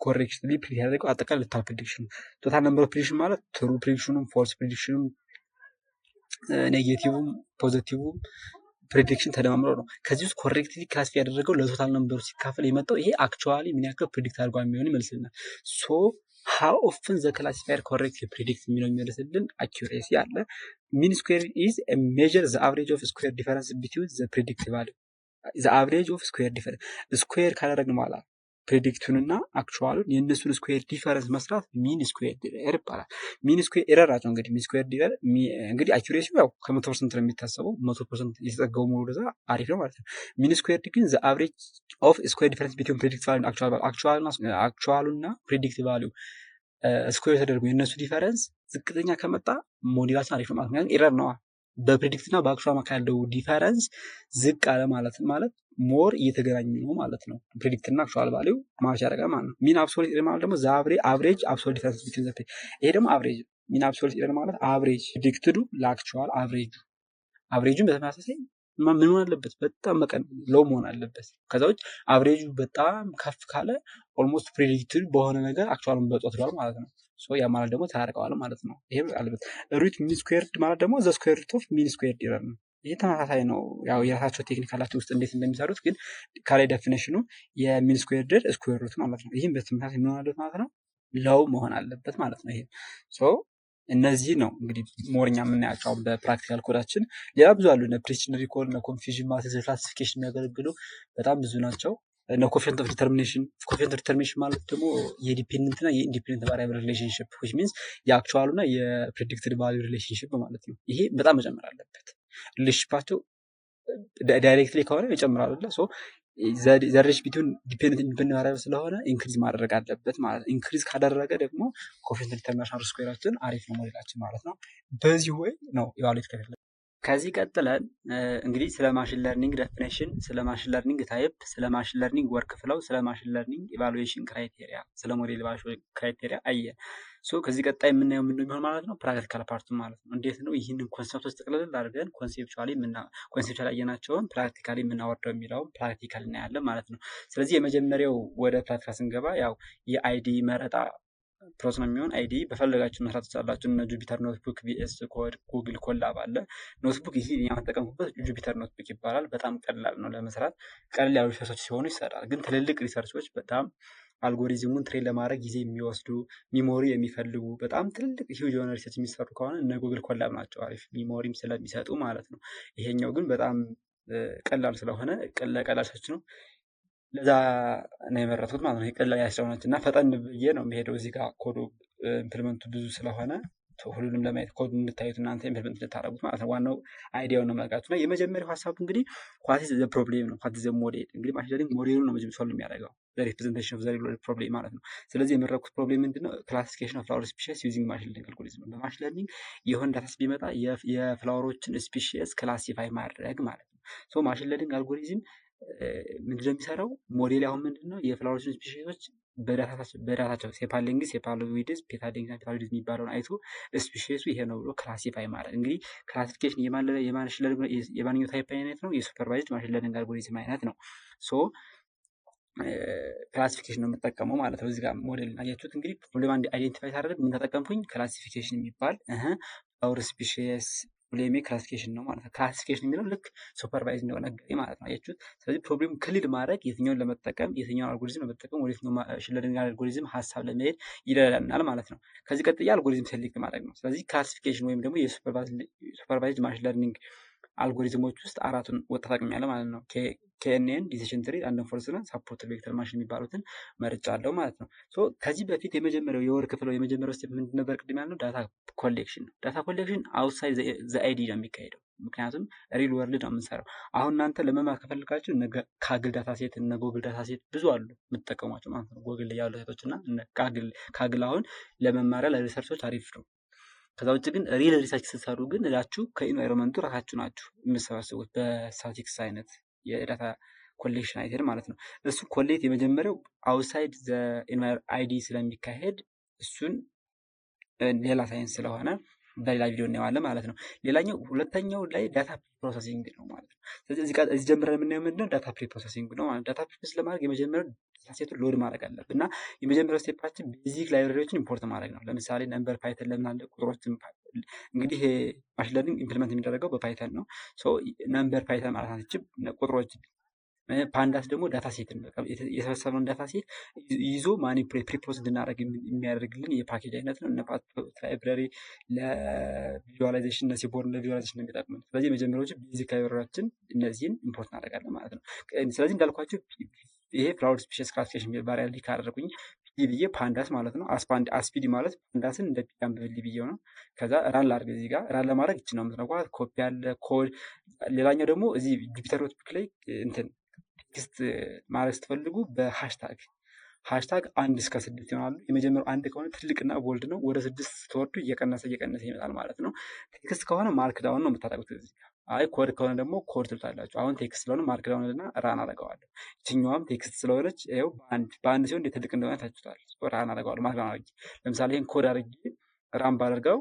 ኮሬክትሊ ፕሪዲክት ያደረገው አጠቃላይ ቶታል ፕሪዲክሽን፣ ቶታል ነምበር ፕሪዲክሽን ማለት ትሩ ፕሪዲክሽኑም ፎልስ ፕሪዲክሽኑም ኔጌቲቭም ፖዚቲቭም ፕሬዲክሽን ተደማምሮ ነው። ከዚህ ውስጥ ኮሬክትሊ ክላሲፋይ ያደረገው ለቶታል ነምበሩ ሲካፈል የመጣው ይሄ አክቹአሊ ምን ያክል ፕሪዲክት አድርጓል የሚሆን ይመልስልናል። ሶ ሃው ኦፍን ዘ ክላሲፋየር ኮሬክትሊ ፕሪዲክት የሚለው የሚመልስልን አኩሬሲ አለ። ሚን ስኩዌር ኢዝ ኤ ሜዠር ዘ አቨሬጅ ኦፍ ስኩዌር ዲፈረንስ ቢትዊን ዘ ፕሪዲክት ቫልዩ ዘ አቨሬጅ ኦፍ ስኩዌር ዲፈረንስ ስኩዌር ካደረግን በኋላ ፕሬዲክቱንና አክቹዋሉን የእነሱን ስኩዌር ዲፈረንስ መስራት ሚን ስኩዌር ኢረር ይባላል። ሚን ስኩዌር ኢረር ናቸው እንግዲህ ሚን ስኩዌር ኢረር እንግዲህ አኩሬሲው ያው ከ100% ነው የሚታሰበው 100% የተጠጋው ሙሉ ወደዛ አሪፍ ነው ማለት ነው። ሚን ስኩዌር ግን ዘ አቨሬጅ ኦፍ ስኩዌር ዲፈረንስ ቢትዊን ፕሬዲክት ቫልዩ አክቹዋሉና ፕሬዲክት ቫልዩ ስኩዌር ተደርጎ የእነሱ ዲፈረንስ ዝቅተኛ ከመጣ ሞዴላችን አሪፍ ነው ማለት ነው። ኢረር ነው በፕሬዲክት እና በአክቹዋል መካከል ያለው ዲፈረንስ ዝቅ አለ ማለት ሞር እየተገናኙ ነው ማለት ነው። ፕሬዲክት እና አክቹዋል ቫልዩ ማች ያደርጋል ማለት ነው። ሚን አብሶሉት ኢረር ማለት ደግሞ አቨሬጅ አብሶሉት ዲፈረንስ ቢትዊን ዘ ይሄ ደግሞ አቨሬጅ ሚን አብሶሉት ኢረር ማለት አቨሬጅ ፕሬዲክትዱ ለአክቹዋል አቨሬጁን በተመሳሳይ ምን መሆን አለበት? በጣም መቀን ሎው መሆን አለበት። ከዛ ውጭ አቨሬጁ በጣም ከፍ ካለ ኦልሞስት ፕሬዲክትዱ በሆነ ነገር አክቹዋሉን በልጦታል ማለት ነው። ሶ ያ ማለት ደግሞ ተራርቀዋል ማለት ነው። ይሄ አለበት። ሩት ሚን ስኩዌርድ ማለት ደግሞ ዘ ስኩዌር ሩት ኦፍ ሚን ስኩዌርድ ኢረር ነው። ይሄ ተመሳሳይ ነው። ያው የራሳቸው ቴክኒክ አላቸው ውስጥ እንዴት እንደሚሰሩት ግን ከላይ ዴፊኒሽኑ የሚን ስኩዌርድ ስኩዌር ሩት ማለት ነው። ይሄም በተመሳሳይ ምን አለበት ማለት ነው? ሎው መሆን አለበት ማለት ነው። ይሄ ሶ እነዚህ ነው እንግዲህ ሞርኛ የምናያቸው በፕራክቲካል ኮዳችን። ሌላ ብዙ አሉ። እነ ፕሪሲዥን ሪኮል፣ እነ ኮንፊውዥን ማትሪክስ ክላሲፊኬሽን የሚያገለግሉ በጣም ብዙ ናቸው። እነ ኮኤፊሽንት ኦፍ ዲተርሚኔሽን ማለት ደግሞ የዲፔንደንት እና የኢንዲፔንደንት ቫሪያብል ሪሌሽንሺፕ which means የአክቹዋሉ እና የፕሬዲክትድ ቫልዩ ሪሌሽንሺፕ ማለት ነው። ይሄ በጣም መጨመር አለበት። ሪሌሽንሺፓቸው ዳይሬክትሊ ከሆነ ይጨምራል አይደል? ሶ ዘሬሽ ቢቱን ዲፔንደንት ኢንዲፔንደንት ቫሪያብል ስለሆነ ኢንክሪዝ ማድረግ አለበት ማለት ነው። ኢንክሪዝ ካደረገ ደግሞ ኮኤፊሽንት ዲተርሚኔሽን ስኩዌራችን አሪፍ ነው ሞዴላችን ማለት ነው። በዚህ ወይ ነው ኢቫሉዌት ከፈለግን። ከዚህ ቀጥለን እንግዲህ ስለ ማሽን ለርኒንግ ዴፊኒሽን፣ ስለ ማሽን ለርኒንግ ታይፕ፣ ስለ ማሽን ለርኒንግ ወርክ ፍሎው፣ ስለ ማሽን ለርኒንግ ኢቫሉዌሽን ክራይቴሪያ፣ ስለ ሞዴል ኢቫሉዌሽን ክራይቴሪያ አየን። ሶ ከዚህ ቀጣይ የምናየው ምንድን ነው ማለት ነው? ፕራክቲካል ፓርቱ ማለት ነው። እንዴት ነው ይህንን ኮንሰፕቶች ጠቅልል አድርገን ኮንሴፕቹዋሊ ያየናቸውን ፕራክቲካሊ የምናወርደው የሚለውን ፕራክቲካል እናያለን ማለት ነው። ስለዚህ የመጀመሪያው ወደ ፕራክቲካል ስንገባ ያው የአይዲ መረጣ ፕሮሰስ ነው የሚሆን። አይዲ በፈለጋችሁ መስራት ትችላላችሁ። እነ ጁፒተር ኖትቡክ፣ ቪኤስ ኮድ፣ ጉግል ኮላብ አለ። ኖትቡክ ይሄ ያመጠቀምኩበት ጁፒተር ኖትቡክ ይባላል። በጣም ቀላል ነው ለመስራት። ቀላል ያሉ ሪሰርቾች ሲሆኑ ይሰራል። ግን ትልልቅ ሪሰርቾች በጣም አልጎሪዝሙን ትሬን ለማድረግ ጊዜ የሚወስዱ ሚሞሪ የሚፈልጉ በጣም ትልልቅ ሂውጅ የሆነ ሪሰርች የሚሰሩ ከሆነ እነ ጉግል ኮላብ ናቸው አሪፍ ሚሞሪም ስለሚሰጡ ማለት ነው። ይሄኛው ግን በጣም ቀላል ስለሆነ ቀላል ሰርች ነው። ለዛ ነው የመረጥኩት ማለት ነው። ቀላል ያስረውናች እና ፈጠን ብዬ ነው የሚሄደው። እዚህ ጋር ኮዱ ኢምፕሊመንቱ ብዙ ስለሆነ ሁሉንም ለማየት ኮድ እንድታዩት እናንተ ኢምፕሊመንት እንድታረጉት ማለት ነው። ዋናው አይዲያውን ነው መልካችሁ እና የመጀመሪያው ሀሳብ እንግዲህ ዋት ኢዝ ዘ ፕሮብሌም ነው። ዋት ኢዝ ዘ ሞዴል እንግዲህ ማሽን ለርኒንግ ሞዴሉን ነው ሶልቭ የሚያደርገው ሪፕሬዘንቴሽን ኦፍ ዘ ሪል ፕሮብሌም ማለት ነው። ስለዚህ የመረጥኩት ፕሮብሌም ምንድነው? ክላሲፊኬሽን ኦፍ ፍላወር ስፒሺስ ዩዚንግ ማሽን ለርኒንግ አልጎሪዝም ነው። በማሽን ለርኒንግ የሆነ ዳታ ቢመጣ የፍላወሮችን ስፒሺስ ክላሲፋይ ማድረግ ማለት ነው። ሶ ማሽን ለርኒንግ አልጎሪዝም ምንድነው የሚሰራው? ሞዴል አሁን ምንድነው የፍላወሮችን ስፔሺሶች በዳታቸው ሴፓሊንግስ፣ ሴፓሎይድስ፣ ፔታሊንግስ እና ፔታሎይድስ የሚባለውን አይቶ ስፔሺሱ ይሄ ነው ብሎ ክላሲፋይ ማድረግ። እንግዲህ ክላሲፊኬሽን የማሽን ለርኒንግ የማንኛው ታይፕ አይነት ነው? የሱፐርቫይዝድ ማሽን ለርኒንግ አልጎሪዝም አይነት ነው። ሶ ክላሲፊኬሽን ነው የምጠቀመው ማለት ነው። እዚህ ጋር ሞዴል አያችሁት። እንግዲህ ፕሮብሌም አይዴንቲፋይ ሳደርግ ምን ተጠቀምኩኝ? ክላሲፊኬሽን የሚባል ፍላወር ስፔሺስ ፕሮብሌም ክላሲፊኬሽን ነው ማለት ነው። ክላሲፊኬሽን የሚለው ልክ ሱፐርቫይዝ እንደሆነ ነገር ማለት ነው። አያችሁት። ስለዚህ ፕሮብሌም ክሊል ማድረግ የትኛውን ለመጠቀም የትኛውን አልጎሪዝም ለመጠቀም ወደ የትኛው ማሽን ለርኒንግ አልጎሪዝም ሀሳብ ለመሄድ ይረዳናል ማለት ነው። ከዚህ ቀጥያ አልጎሪዝም ሴሌክት ማድረግ ነው። ስለዚህ ክላሲፊኬሽን ወይም ደግሞ የሱፐርቫይዝድ ማሽን ለርኒንግ አልጎሪዝሞች ውስጥ አራቱን ተጠቅሜያለሁ ማለት ነው። KNN፣ ዲሲሽን ትሪ፣ ራንደም ፎረስት እና ሳፖርት ቬክተር ማሽን የሚባሉትን መርጫለሁ ማለት ነው። ሶ ከዚህ በፊት የመጀመሪያው የወር ክፍል የመጀመሪያው ስቴፕ ምንድን ነበር? ቅድም ያልነው ዳታ ኮሌክሽን ነው። ዳታ ኮሌክሽን አውትሳይድ ዘ አይዲ ነው የሚካሄደው፣ ምክንያቱም ሪል ወርልድ ነው የምንሰራው። አሁን እናንተ ለመማር ከፈልጋችሁ ካግል ዳታ ሴት እና ጎግል ዳታ ሴት ብዙ አሉ የምትጠቀሟቸው ማለት ነው። ጎግል ላይ ያሉ ሴቶች እና ካግል አሁን ለመማሪያ ለሪሰርቾች አሪፍ ነው። ከዛ ውጭ ግን ሪል ሪሰርች ስትሰሩ ግን እላችሁ ከኢንቫይሮንመንቱ ራሳችሁ ናችሁ የምትሰባስቡት በስታቲክስ አይነት የዳታ ኮሌክሽን አይተር ማለት ነው። እሱ ኮሌክት የመጀመሪያው አውትሳይድ ዘ አይዲ ስለሚካሄድ እሱን ሌላ ሳይንስ ስለሆነ በሌላ ቪዲዮ እናየዋለን ማለት ነው። ሌላኛው ሁለተኛው ላይ ዳታ ፕሪፕሮሰሲንግ ነው ማለት ነው። ስለዚህ እዚህ ጀምረን የምናየው ምንድነው? ዳታ ፕሪፕሮሰሲንግ ነው ማለት ነው። ዳታ ፕሪፕሮሰስ ለማድረግ የመጀመሪያው ዳታ ሴቱን ሎድ ማድረግ አለብን እና የመጀመሪያው ስቴፓችን ቤዚክ ላይብራሪዎችን ኢምፖርት ማድረግ ነው። ለምሳሌ ነምበር ፓይተን ለምን አለ ቁጥሮችን እንግዲህ ማሽን ለርኒንግ ኢምፕሊመንት የሚደረገው በፓይተን ነው። ሶ ነምበር ፓይተን ማለት ነው ቁጥሮች ፓንዳስ ደግሞ ዳታ ሴትን የሰበሰበውን ዳታ ሴት ይዞ ማኒፑሌት ፕሪፕሮሰስ እንድናደርግ የሚያደርግልን የፓኬጅ አይነት ነው። እነ ላይብራሪ ለቪዥዋላይዜሽን እና ሲቦርን ለቪዥዋላይዜሽን ነው የሚጠቅሙን። ስለዚህ የመጀመሪያዎቹ ቤዚክ ላይብራሪዎችን እነዚህን ኢምፖርት እናደርጋለን ማለት ነው። ስለዚህ እንዳልኳቸው ይሄ ፍላወር ስፔሺስ ክላሲፊኬሽን ቫሪያብል ካደረጉኝ ብዬ ፓንዳስ ማለት ነው። አስፒዲ ማለት ፓንዳስን እንደ ፒ አንብብልኝ ብዬው ነው። ከዛ ራን ላድርግ። እዚህ ጋር ራን ለማድረግ ይች ነው የምትነኳት። ኮፒ ያለ ኮድ። ሌላኛው ደግሞ እዚህ ጁፒተር ኖትቡክ ላይ እንትን ቴክስት ማድረግ ስትፈልጉ በሃሽታግ 1 እስከ 6 ይሆናሉ። የመጀመሪያው 1 ከሆነ ትልቅና ቦልድ ነው። ወደ 6 ስትወርዱ እየቀነሰ ይመጣል ማለት ነው። ቴክስት ከሆነ ማርክ ዳውን ነው የምታጠቁት እዚህ ጋር። አይ ኮድ ከሆነ ደግሞ ኮድ ትሉታላችሁ። አሁን ቴክስት ስለሆነ ማርክ ዳውን እና ራን አደርገዋለሁ። ይችኛዋም ቴክስት ስለሆነች ይኸው በአንድ ሲሆን ትልቅ እንደሆነ ታችሁታል። ራን አደርገዋለሁ ማርክ ዳውን አድርጌ። ለምሳሌ ይሄን ኮድ አድርጌ ራን ባደርገው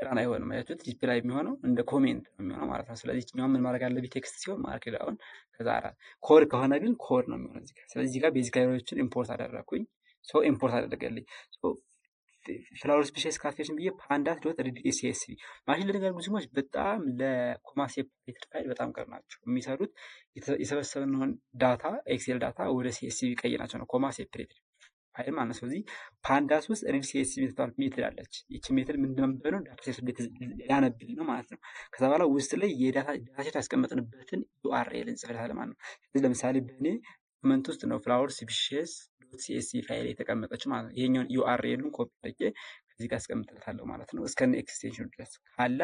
ራን አይሆንም። አያችሁት? ዲስፕላይ የሚሆነው እንደ ኮሜንት ነው የሚሆነው ማለት ነው። ስለዚህ ይችኛው ምን ማድረግ አለብኝ? ቴክስት ሲሆን ማርክ ዳውን ከዛ አራት። ኮድ ከሆነ ግን ኮድ ነው የሚሆነው እዚህ ጋር። ስለዚህ እዚህ ጋር ቤዚክ ላይብራሪዎችን ኢምፖርት አደረኩኝ። ሶ ኢምፖርት አደረገልኝ። ሶ ፍላወር ስፔሺስ ክላሲፊኬሽን ብዬ ፓንዳስ ዶት ሪድ ሲኤስቪ ማሽን ለርኒንግ አልጎሪዝሞች በጣም ለኮማ ሴፓሬትድ ፋይል በጣም ቅርብ ናቸው። የሚሰሩት የሰበሰብነውን ዳታ ኤክሴል ዳታ ወደ ሲኤስቪ ቀይራቸው ነው። ኮማ ሴፓሬትድ ፋይል ማለት ነው። ስለዚህ ፓንዳስ ውስጥ ሪድ ሲኤስቪ የምትባል ሜትድ አለች። ይቺ ሜትድ ምንድነው የምትሆነው? ዳታ ሴት ያነብል ነው ማለት ነው። ከዛ በኋላ ውስጥ ላይ የዳታ ሴት ያስቀመጥንበትን ዩአርኤል እንጽፍለታለን ማለት ነው። ስለዚህ ለምሳሌ በእኔ ኮመንት ውስጥ ነው ፍላወር ስፔሺስ ዶት ሲኤስቪ ፋይል የተቀመጠች ማለት ነው። ይሄኛውን ዩአርኤሉን ኮፒ አድርጌ ከዚህ ጋር አስቀምጥለታለሁ ማለት ነው። እስከነ ኤክስቴንሽኑ ድረስ ካለ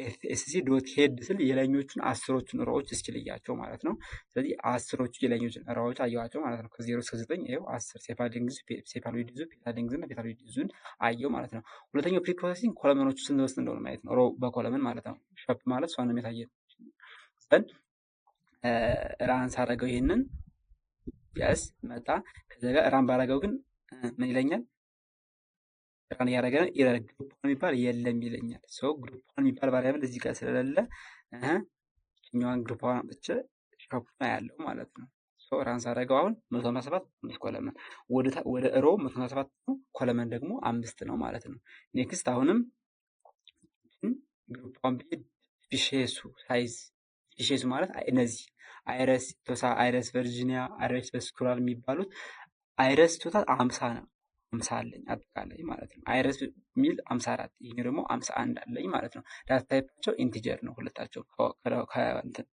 ኤፍኤስሲ ዶት ሄድ ስል የላይኞቹን 10ዎቹን ሮዎች እስኪልያቸው ማለት ነው። ስለዚህ 10ዎቹ የላይኞቹን ሮዎች አየዋቸው ማለት ነው። ከ0 እስከ 9 ይኸው 10 ሴፓሎይድዝ፣ ፔታሊንግዝ እና ፔታሎይድዙን አየው ማለት ነው። ሁለተኛው ፕሪፕሮሰሲንግ ኮለመኖቹ ስንት ውስጥ እንደሆነ ማየት ነው። ሮ በኮለመን ማለት ነው። ሸፕ ማለት እሷን ነው የሚያሳየን። ራን ሳደርገው ይሄንን ያስ መጣ። ከዛ ጋር ራን ባደረገው ግን ምን ይለኛል? ራን ያደረገ ግሩፕ የሚባል የለም ይለኛል። ሶ ግሩፕ የሚባል ቫሪያብል እዚህ ጋር ስለሌለ እኛዋን ግሩፕ ብቻ ሾፕ ያለው ማለት ነው። ሶ ራን ሳደርገው አሁን 117 ኮለመን ወደ ሮ 117 ነው፣ ኮለመን ደግሞ 5 ነው ማለት ነው። ኔክስት አሁንም ግሩፕ ስፔሺሱ ሳይዝ ስፔሺሱ ማለት እነዚህ አይረስ ቶሳ፣ አይረስ ቨርጂኒያ፣ አይረስ ቨስኩላር የሚባሉት አይረስ ቶታል 50 ነው። 50 አለኝ አጠቃላይ ማለት ነው። አይረስ ሚል 54፣ ይሄኛው ደግሞ 51 አለኝ ማለት ነው። ዳታ ታይፓቸው ኢንቲጀር ነው ሁለታቸው ከእንትን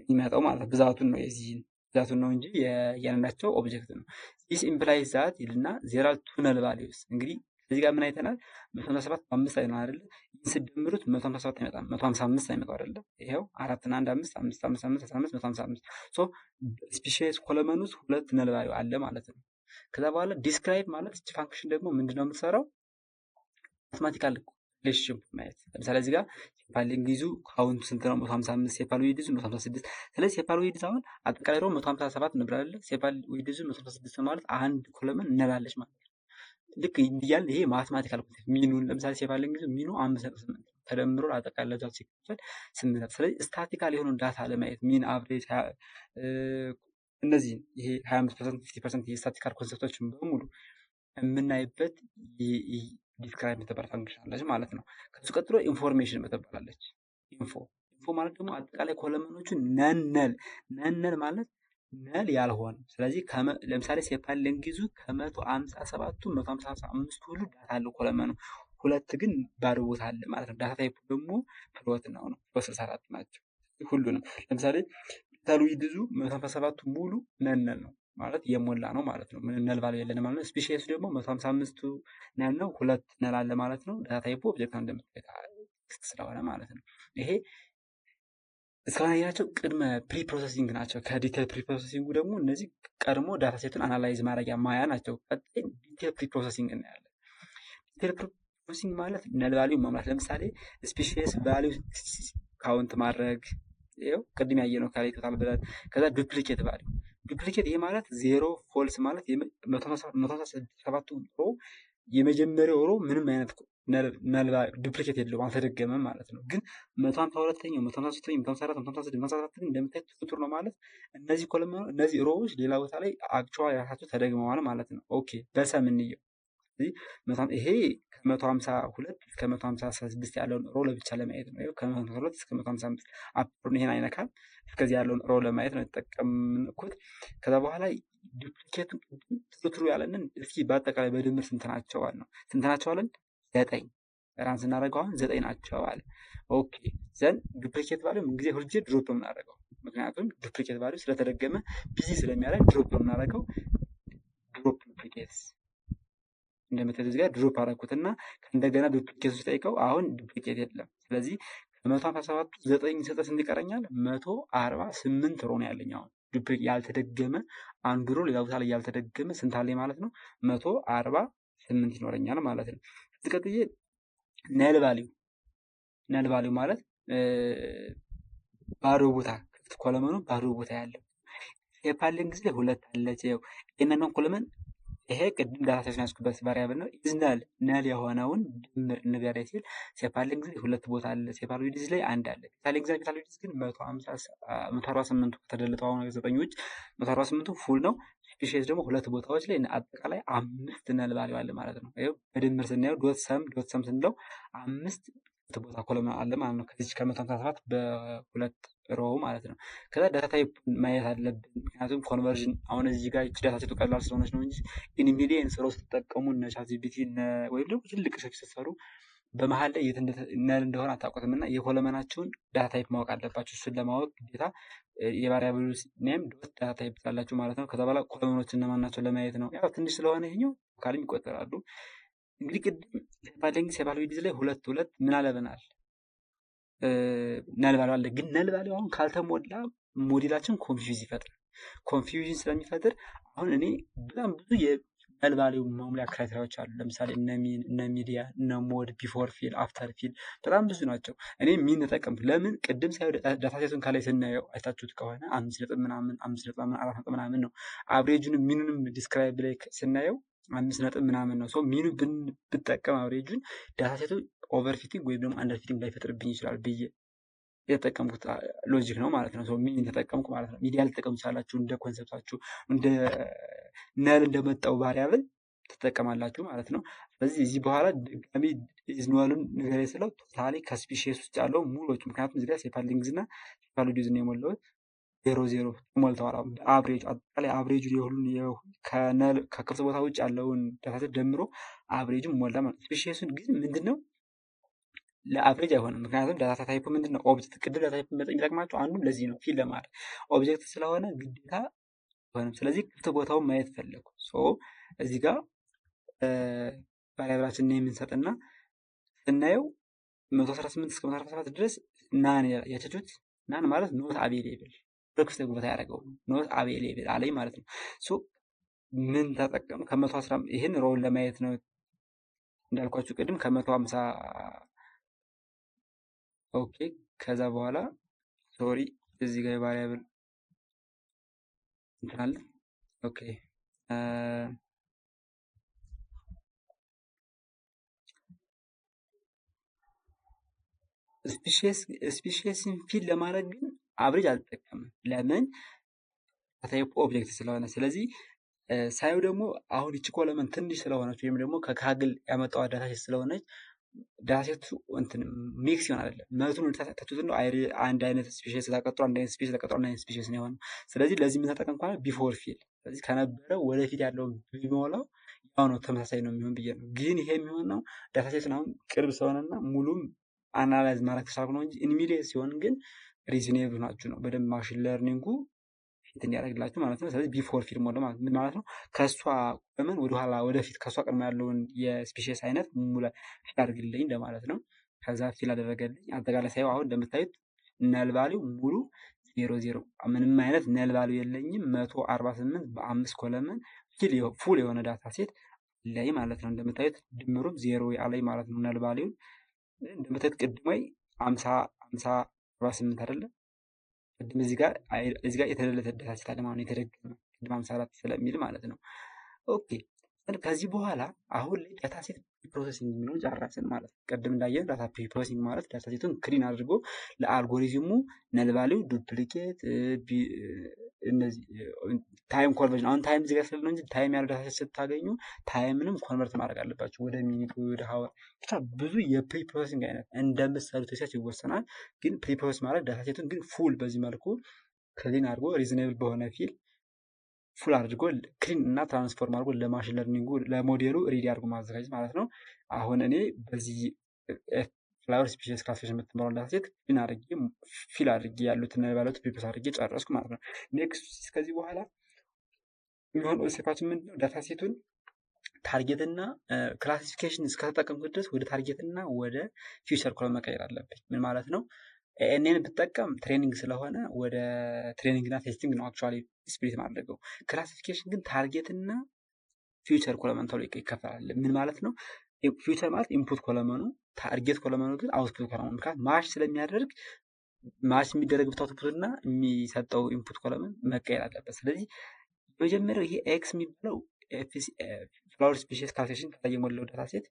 የሚመጣው ማለት ነው። ብዛቱን ነው የዚህን ብዛቱን ነው እንጂ የእያንዳንዳቸው ኦብጀክት ነው። ዲስ ኢምፕላይዝ ዛት ይልና ዜሮ ቱ ነል ቫልዩስ። እንግዲህ እዚህ ጋር ምን አይተናል? 157 5 አይተናል አይደለ? ይህን ስደምሩት 157 አይመጣም፣ 155 አይመጣው አይደለ? ይሄው 4 እና 1 5 5 5 5 15 155። ሶ ስፔሺስ ኮለመን ውስጥ ሁለት ነል ቫልዩ አለ ማለት ነው። ከዛ በኋላ ዲስክራይብ ማለት እቺ ፋንክሽን ደግሞ ምንድነው የምትሰራው? ማትማቲካል ሪሌሽንሺፕ ማየት። ለምሳሌ እዚህ ጋር ሴፓል ሌንግዙ ካውንቱ ስንት ነው? 155 ሴፓል ዊድዙ 156። ስለዚህ ሴፓል ዊድዝ አሁን አጠቃላይ ሮ 157 ነበር አይደለ? ሴፓል ዊድዙ 156 ማለት አንድ ኮለመን ነላለች ማለት ነው። ልክ እንዲያል ይሄ ማትማቲካል ኮንሴፕት ሚኑን ለምሳሌ ሴፓል ሌንግዙ ሚኑ 5.8 ተደምሮ አጠቃላይ ለዛው ሲከፈል 8። ስለዚህ ስታቲካል የሆነውን ዳታ ለማየት ሚን አቨሬጅ እነዚህ ይሄ 25% 50% የስታቲካል ኮንሴፕቶችን በሙሉ የምናይበት ዲስክራይብ የምትባል ፋንክሽን አለች ማለት ነው። ከሱ ቀጥሎ ኢንፎርሜሽን የምትባላለች። ኢንፎ ማለት ደግሞ አጠቃላይ ኮለመኖቹን ነል ማለት ነል ያልሆነ። ስለዚህ ለምሳሌ ሴፓል ሌንግዙ ከ157ቱ 155 ሁሉ ዳታ አለው ኮለመኑ፣ ሁለት ግን ባዶ ቦታ አለ ማለት ነው። ዳታ ታይፑ ደግሞ ፍሎት ነው 64 ናቸው ሁሉንም። ለምሳሌ ሴፓል ዊድዙ 157ቱ ሙሉ ነል ነው ማለት የሞላ ነው ማለት ነው። ምን ነል ቫልዩ የለንም ማለት ነው። ስፔሺስ ደግሞ 155ቱ ነል ነው፣ ሁለት ነል አለ ማለት ነው። ዳታ ታይፑ ኦብጀክት እንደምትጠይቅ ስለሆነ ማለት ነው። ይሄ እስካሁን ያያቸው ቅድመ ፕሪ ፕሮሰሲንግ ናቸው። ከዲቴል ፕሪ ፕሮሰሲንጉ ደግሞ እነዚህ ቀድሞ ዳታ ሴቱን አናላይዝ ማድረጊያ ማያ ናቸው። ቀጣይ ዲቴል ፕሪ ፕሮሰሲንግ እናያለን። ዲቴል ፕሪ ፕሮሰሲንግ ማለት ነል ቫልዩ መሙላት። ለምሳሌ ስፔሺስ ቫልዩ ካውንት ማድረግ፣ ይኸው ቅድም ያየነው ካለ ቶታል ብለን፣ ከዛ ዱፕሊኬት ቫልዩ ይሄ ማለት ዜሮ ፎልስ ማለት 157ቱ ሮ የመጀመሪያው ሮ ምንም አይነት ዱፕሊኬት የለውም አልተደገመም ማለት ነው። ግን 152ኛው 153ኛው 154 156 157 ግን እንደምታዩት ፍጡር ነው ማለት እነዚህ ኮለመኖ እነዚህ ሮዎች ሌላ ቦታ ላይ አክቹዋሊ ራሳቸው ተደግመዋል ማለት ነው። ኦኬ በሰም እንየው። ስለዚህ ይሄ ከ152 እስከ 156 ያለውን ሮ ለብቻ ለማየት ነው። ከ152 እስከ 155 አፕሩን ይሄን አይነካም። እስከዚህ ያለውን ሮ ለማየት ነው የተጠቀምኩት። ከዛ በኋላ ዱፕሊኬቱ ትሩ ያለንን እስኪ በአጠቃላይ በድምር ስንት ናቸው አለ ነው። ስንት ናቸው አለን? 9 ራን ስናደርገው አሁን 9 ናቸው አለ። ኦኬ ዘን ዱፕሊኬት ቫልዩ ምን ጊዜ ሁልጊዜ ድሮፕ ነው የምናደርገው፣ ምክንያቱም ዱፕሊኬት ቫልዩ ስለተደገመ ቢዚ ስለሚያደርግ ድሮፕ ነው የምናደርገው። ድሮፕ ዱፕሊኬትስ እንደምታዩት እዚህ ጋር ድሮፕ አደረኩትና እንደገና ዱፕሊኬት ሲጠይቀው አሁን ዱፕሊኬት የለም። ስለዚህ ከ157 9 ሲሰጥ ስንት ይቀረኛል? 148 ሮ ነው ያለኝ። አሁን ዱፕሊኬት ያልተደገመ አንዱ ሮ ሌላ ቦታ ላይ ያልተደገመ ስንት አለኝ ማለት ነው? 148 ይኖረኛል ማለት ነው። እዚህ ቀጥዬ ነል ቫልዩ ማለት ባዶ ቦታ ክፍት ኮለመኑ ባዶ ቦታ ያለው ሴፓል ሌንግዝ ላይ ሁለት አለች። ይኸው ይሄንን ኮለመን ይሄ ቅድም ዳታ ሴሽን ያስኩበት ቫሪያብል ነው። ኢዝ ነል የሆነውን ድምር ንገረኝ ሲል ሴፓል ሌንግዝ ላይ ሁለት ቦታ አለ፣ ሴፓል ዊድዝ ላይ አንድ አለ። ፔታል ዊድዝ ግን 148ቱ ከተደለጠው አሁን 9 ውጭ 148ቱ ፉል ነው። ስፔሺስ ደግሞ ሁለት ቦታዎች ላይ አጠቃላይ 5 ነል ቫልዩ አለ ማለት ነው። ይኸው በድምር ስናየው ዶት ሰም ስንለው 5 ቦታ ኮለመን አለ ማለት ነው። ከዚህ ከ157 በሁለት ሮው ማለት ነው። ከዛ ዳታ ታይፕ ማየት አለብን፣ ምክንያቱም ኮንቨርዥን አሁን እዚህ ጋር እቺ ዳታ ሴቱ ቀላል ስለሆነች ነው እንጂ ኢን ሚሊየንስ ሮ ስትጠቀሙ እነ ቻትጂፒቲ ወይም ደግሞ ትልቅ ሰርች ስትሰሩ በመሀል ላይ የት ነል እንደሆነ አታውቁትም እና የኮለመናችሁን ዳታ ታይፕ ማወቅ አለባችሁ። እሱን ለማወቅ ግዴታ የቫሪያብሉ ኔም ዶት ዳታ ታይፕ ታላችሁ ማለት ነው። ከዛ በኋላ ኮለመኖች እነማን ናቸው ለማየት ነው። ያው ትንሽ ስለሆነ ይሄኛው ካልም ይቆጠራሉ። እንግዲህ ቅድም ሴፓል ዊድዝ ላይ ሁለት ምን አለብናል? ነል ቫልዩ አለ። ግን ነል ቫልዩ አሁን ካልተሞላ ሞዴላችን ኮንፊውዝ ይፈጥራል። ኮንፊውዥን ስለሚፈጥር አሁን እኔ በጣም ብዙ የነል ቫልዩ መሙያ ክራይቴሪያዎች አሉ። ለምሳሌ እነ ሚዲያ፣ እነ ሞድ፣ ቢፎር ፊል፣ አፍተር ፊል በጣም ብዙ ናቸው። እኔ ሚን ተጠቀምኩ። ለምን ቅድም ሳይሆን ዳታ ሴቱን ከላይ ስናየው አይታችሁት ከሆነ 5.4 ምናምን ነው። አብሬጁንም ሚኑንም ዲስክራይብ ላይ ስናየው 5 ምናምን ነው። ሶ ሚኑ ብጠቀም አብሬጁን ዳታ ሴቱ ኦቨርፊቲንግ ወይም ደግሞ አንደርፊቲንግ ላይፈጥርብኝ ይችላል ብዬ የተጠቀምኩት ሎጂክ ነው ማለት ነው። ሶ ሚን ተጠቀምኩ ማለት ነው። ሚዲያ ልጠቀሙ ይችላላችሁ እንደ ኮንሰፕታችሁ፣ እንደ ነል እንደመጣው ቫሪያብል ትጠቀማላችሁ ማለት ነው። ስለዚህ እዚህ በኋላ ድጋሚ ኢዝኑዋሉን ንገሬ ስለው ቶታሊ ከስፒሺስ ውስጥ ያለው ሙሉዎች፣ ምክንያቱም እዚህ ጋር ሴፓል ሌንግዝ እና ሴፓል ዊድዝ ነው የሞላሁት 0 ሞልተዋል። አብሬጅ አጠቃላይ አብሬጁ የሁሉን ከቅርጽ ቦታ ውጭ ያለውን ዳታሴት ደምሮ አብሬጁን ሞላ ማለት ነው። ስፔሺሱን ግን ምንድነው ለአብሬጅ አይሆንም፣ ምክንያቱም ዳታ ታይፑ ምንድነው ኦብጀክት። ቅድም ዳታ ታይፕ የሚጠቅማቸው አንዱም ለዚህ ነው፣ ፊል ለማድረግ ኦብጀክት ስለሆነ ግዴታ አይሆንም። ስለዚህ ክፍት ቦታውን ማየት ፈለጉ። እዚህ ጋር ቫሪያብላችን የምንሰጥና ስናየው 118 እስከ 147 ድረስ ናን ያቸቹት ናን ማለት ኖት አቬሌብል ክፍት ቦታ ያደረገው ኖት አቬሌብል አለኝ ማለት ነው። ምን ተጠቀም ከ110 ይህን ሮውን ለማየት ነው እንዳልኳችሁ ቅድም ከ150 ኦኬ ከዛ በኋላ ሶሪ እዚህ ጋር የቫሪያብል እንትን አለ። ኦኬ ስፔሽስን ፊል ለማድረግ ግን አብሬጅ አልጠቀምም። ለምን? ታይፕ ኦብጀክት ስለሆነ። ስለዚህ ሳየው ደግሞ አሁን ይቺ ኮለመን ትንሽ ስለሆነች ወይም ደግሞ ከካግል ያመጣው ዳታሴት ስለሆነች ዳታሴቱ እንትን ሚክስ ይሆን አይደለም መቱን ተቱት ነው አንድ አይነት ስፔሽስ ተቀጥሮ አንድ አይነት ስፔሽስ ተቀጥሮ አንድ አይነት ስፔሽስ ነው የሆነው። ስለዚህ ለዚህ የምንጠቀም እንኳን ቢፎር ፊል ስለዚህ ከነበረው ወደፊት ያለውን ቢሞላው ያው ነው ተመሳሳይ ነው የሚሆን ብዬ ነው። ግን ይሄ የሚሆነው ዳታሴቱን አሁን ቅርብ ስለሆነና ሙሉም አናላይዝ ማድረግ ተሳክቶ ነው እንጂ ኢንሚዲየት ሲሆን ግን ሪዝኔብል ናችሁ ነው በደንብ ማሽን ለርኒንጉ ፊት እንዲያደርግላችሁ ማለት ነው። ስለዚህ ቢፎር ፊል ሞደ ማለት ምን ማለት ነው? ከእሷ ቆመን ወደኋላ ወደፊት ከእሷ ቀድሞ ያለውን የስፔሽስ አይነት ሙላ ፊል አድርግልኝ እንደማለት ነው። ከዛ ፊል አደረገልኝ። አጠቃላይ ሳይሆን አሁን እንደምታዩት ነል ቫሊው ሙሉ 00 ምንም አይነት ነል ቫሊው የለኝም። 148 በ5 ኮለመን ፉል የሆነ ዳታ ሴት ላይ ማለት ነው። እንደምታዩት ድምሩም 0 ያለኝ ማለት ነው። ነል ቫሊው እንደምታዩት ቅድሞይ 50 50 48 አይደለም ቅድም እዚህ ጋር የተደለተ ዳታ ሴት አለ ማለት ነው። የተደገመ ቅድም 54 ስለሚል ማለት ነው። ኦኬ ከዚህ በኋላ አሁን ላይ ዳታ ሴት ፕሮሰሲንግ የሚለውን ጨረስን ማለት ነው። ቅድም እንዳየን ዳታ ፕሮሰሲንግ ማለት ዳታ ሴቱን ክሊን አድርጎ ለአልጎሪዝሙ ነል ቫሊው ዱፕሊኬት እነዚህ ታይም ኮንቨርዥን አሁን ታይም እዚህ ጋር ስለሆነ እንጂ ታይም ያለው ዳታ ሴት ስታገኙ ታይምንም ኮንቨርት ማድረግ አለባችሁ ወደ ሚኒት ወደ ሀወር ብቻ ብዙ የፕሪ ፕሮሰሲንግ አይነት እንደምትሰሩት ሪሰርች ይወሰናል። ግን ፕሪ ፕሮሰስ ማድረግ ዳታ ሴቱን ግን ፉል በዚህ መልኩ ክሊን አድርጎ ሪዝኔብል በሆነ ፊል ፉል አድርጎ ክሊን እና ትራንስፎርም አድርጎ ለማሽን ለርኒንጉ ለሞዴሉ ሪዲ አድርጎ ማዘጋጀት ማለት ነው። አሁን እኔ በዚህ ፍላወር ስፔሽስ ክላሲፊኬሽን የምትመራው ዳታ ሴት ክሊን አድርጌ ፊል አድርጌ ያሉትን ባሉት ፕሪፕሮሰስ አድርጌ ጨረስኩ ማለት ነው። ኔክስት ከዚህ በኋላ የሚሆነው ስቴፓችን ምንድነው? ዳታ ሴቱን ታርጌት እና ክላሲፊኬሽን እስከተጠቀምኩት ድረስ ወደ ታርጌት እና ወደ ፊውቸር ኮለም መቀየር አለብኝ። ምን ማለት ነው? ኤንን ብጠቀም ትሬኒንግ ስለሆነ ወደ ትሬኒንግ እና ቴስቲንግ ነው አክቹዋሊ ስፕሊት ማድረገው። ክላሲፊኬሽን ግን ታርጌት እና ፊውቸር ኮለመን ተብሎ ይከፈላል። ምን ማለት ነው? ፊውቸር ማለት ኢንፑት ኮለመኑ፣ ታርጌት ኮለመኑ ግን አውትፑት ኮለመኑ። ምክንያቱም ማች ስለሚያደርግ ማች የሚደረግበት አውትፑት እና የሚሰጠው ኢንፑት ኮለመን መቀየር አለበት። ስለዚህ መጀመሪያው ይሄ ኤክስ የሚባለው ፍላወር ስፔሽስ ክላሲፊኬሽን ከላይ የሞላው ዳታ ሴት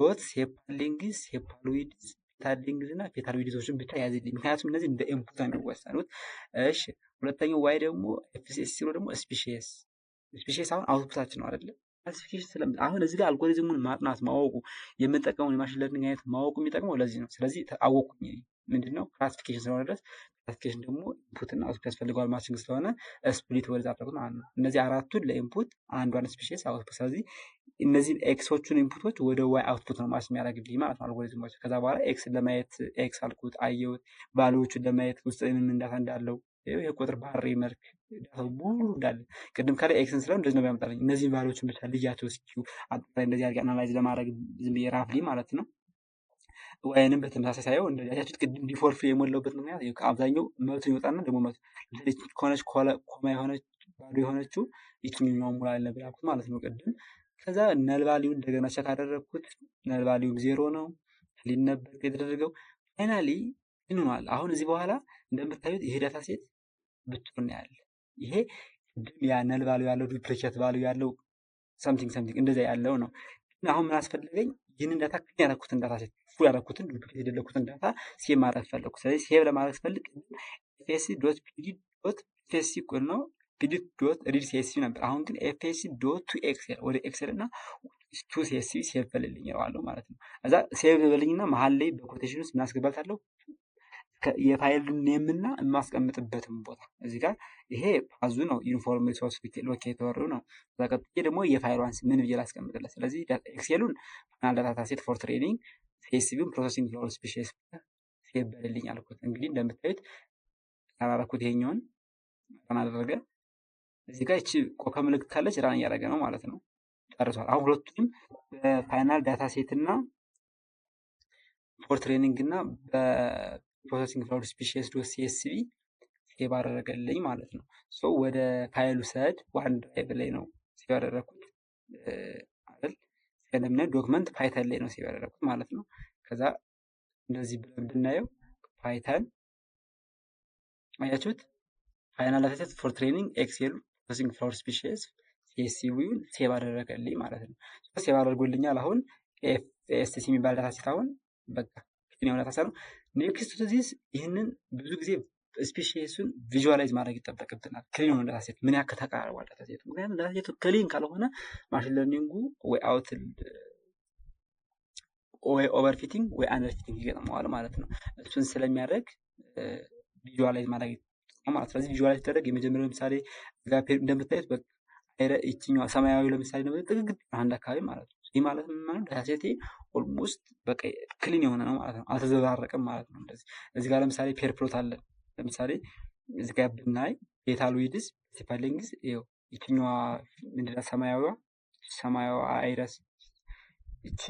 ዶት ሴፓሊንግስ ሴፓሎይድስ ፌታሊንግስ እና ፌታሎይድሶችን ብቻ ያዝልኝ። ምክንያቱም እነዚህ እንደ ኢንፑት ነው የሚወሰኑት። እሺ ሁለተኛው ዋይ ደግሞ ኤፍሲኤስ ሲሮ ደግሞ ስፔሽስ አሁን አውትፑታችን ነው አይደለ? ክላሲፊኬሽን አሁን እዚህ ጋር አልጎሪዝሙን ማጥናት ማወቁ የምንጠቀመው የማሽን ለርኒንግ አይነት ማወቁ የሚጠቅመው ለዚህ ነው። ስለዚህ አወቁኝ ምንድነው ክላሲፊኬሽን ስለሆነ ድረስ ክላሲፊኬሽን ደግሞ ኢንፑት እና አውትፑት ያስፈልገዋል ማችንግ ስለሆነ ስፕሊት ወደዛ አድርጉት ማለት ነው። እነዚህ አራቱን ለኢንፑት አንዷን ስፔሽስ አውትፑት። ስለዚህ እነዚህ ኤክሶቹን ኢንፑቶች ወደ ዋይ አውትፑት ነው ማች የሚያደርግልኝ ማለት ነው አልጎሪዝሞች። ከዛ በኋላ ኤክስ ለማየት ኤክስ አልኩት አየሁት፣ ቫልዩዎቹን ለማየት ውስጥ ምን ዳታ እንዳለው የቁጥር ባህሪ መልክ ዳታው ሙሉ እንዳለ ቅድም ከላይ ኤክስን ስለው እንደዚህ ነው ያመጣልኝ። እነዚህ ቫልዩዎችን ብቻ ልያቸው እስኪ አጥራይ እንደዚህ አድርጌ አናላይዝ ለማድረግ ዝም ብዬ ራፍሊ ማለት ነው። ወይንም በተመሳሳይ ሳይሆን እንደዚህ ያያችሁት ቅድም ዲፎልት የሞላውበት ምክንያት ከአብዛኛው መቶ ይወጣና ደግሞ መቶ ከሆነች ኮማ የሆነች ባዶ የሆነችው ይችኛው ሙላ ነበር ያልኩት ማለት ነው ቅድም። ከዛ ነል ቫልዩ እንደገና ቸክ አደረግኩት። ነል ቫልዩ 0 ነው ክሊን ነበር የተደረገው። ፋይናሊ ይኑናል። አሁን እዚህ በኋላ እንደምታዩት ይሄ ዳታ ሴት ብቻውን ያለ ይሄ ያ ነል ቫልዩ ያለው ዱፕሊኬት ቫልዩ ያለው ሰምቲንግ እንደዛ ያለው ነው። ግን አሁን ምን አስፈልገኝ? ይህንን ዳታ ክሊን ያደረኩትን ዳታ ሴት ፉል ያደረኩትን ዱፕሊኬት የደለኩትን ዳታ ሴቭ ማድረግ ፈለኩ። ስለዚህ ሴቭ ለማድረግ ስፈልግ ኤፍኤስሲ ዶት ፒዲ ዶት ኤፍኤስሲ እኩል ነው ፒዲ ዶት ሪድ ሲኤስሲ ነበር። አሁን ግን ኤፍኤስሲ ዶት ቱ ኤክሴል ወደ ኤክሴል እና ቱ ሲኤስሲ ሴቭ በልልኝ ይለዋለሁ ማለት ነው። እዛ ሴቭ በልኝና መሀል ላይ በኮቴሽን ውስጥ ምን አስገባታለሁ? የፋይል ኔም እና የማስቀምጥበትም ቦታ እዚህ ጋር ይሄ ፓዙ ነው ዩኒፎርም ሪሶርስ ሎኬተሩ ነው። ከዛ ቀጥዬ ደግሞ የፋይሏን ምን ብዬ ላስቀምጥለት? ስለዚህ ኤክሴሉን ፋይናል ዳታ ሴት ፎር ትሬኒንግ ሲኤስቪን ፕሮሰሲንግ ፍላወር ስፔሽስ ሴቭ በልልኝ አልኩት። እንግዲህ እንደምታዩት ያላረኩት ይሄኛውን ራን አደረገ። እዚህ ጋር እቺ ኮከብ ምልክት ካለች ራን እያደረገ ነው ማለት ነው። ጨርሷል። አሁን ሁለቱንም በፋይናል ዳታ ሴት እና ፎር ትሬኒንግ እና በፕሮሰሲንግ ፍላወር ስፔሽስ ዶት ሲኤስቪ ሴቭ አደረገልኝ ማለት ነው። ሶ ወደ ፋይሉ ሰድ ዋን ድራይቭ ላይ ነው ሴቭ ያደረኩት አይደል? ስለምን ዶክመንት ፓይተን ላይ ነው ሴቭ ያደረኩት ማለት ነው። ከዛ እንደዚህ ብለን ብናየው ፓይተን አያችሁት ፋይናል ዳታሴት ፎር ትሬኒንግ ኤክሴል ፕሮሰሲንግ ፍላወር ስፒሺስ ሲኤስቪውን ሴቭ አደረገልኝ ማለት ነው። ሴቭ አድርጎልኛል። አሁን ኤፍኤስሲ የሚባል ዳታሴት አሁን በቃ የሆነ ዳታሴት ነው። ኔክስት ቱ ዚስ ይህንን ብዙ ጊዜ ስፒሺሱን ቪዥዋላይዝ ማድረግ ይጠበቅብናል። ክሊን የሆነ ዳታሴት ምን ያክል ተቀራርቧል ዳታሴቱ። ምክንያቱም ዳታሴቱ ክሊን ካልሆነ ማሽን ለርኒንጉ ወይ አውት ወይ ኦቨርፊቲንግ ወይ አንደርፊቲንግ ይገጥመዋል ማለት ነው። እሱን ስለሚያደርግ ቪዥዋላይዝ ማድረግ ማለት ስለዚህ ቪዥዋላይዝ ሲደረግ የመጀመሪያው ለምሳሌ ጋፔር እንደምታዩት በቃ ይችኛዋ ሰማያዊ ለምሳሌ ነው ጥግግ አንድ አካባቢ ማለት ነው። ይህ ማለት ምን ማለት ዳታሴቴ ኦልሞስት በቃ ክሊን የሆነ ነው ማለት ነው። አልተዘባረቀም ማለት ነው። እንደዚህ እዚህ ጋር ለምሳሌ ፔር ፕሎት አለ። ለምሳሌ እዚህ ጋር ብናይ ዴታሎይድስ ሲፈልንግስ ይችኛዋ ምንድነው ሰማያዊዋ አይረስ እቺ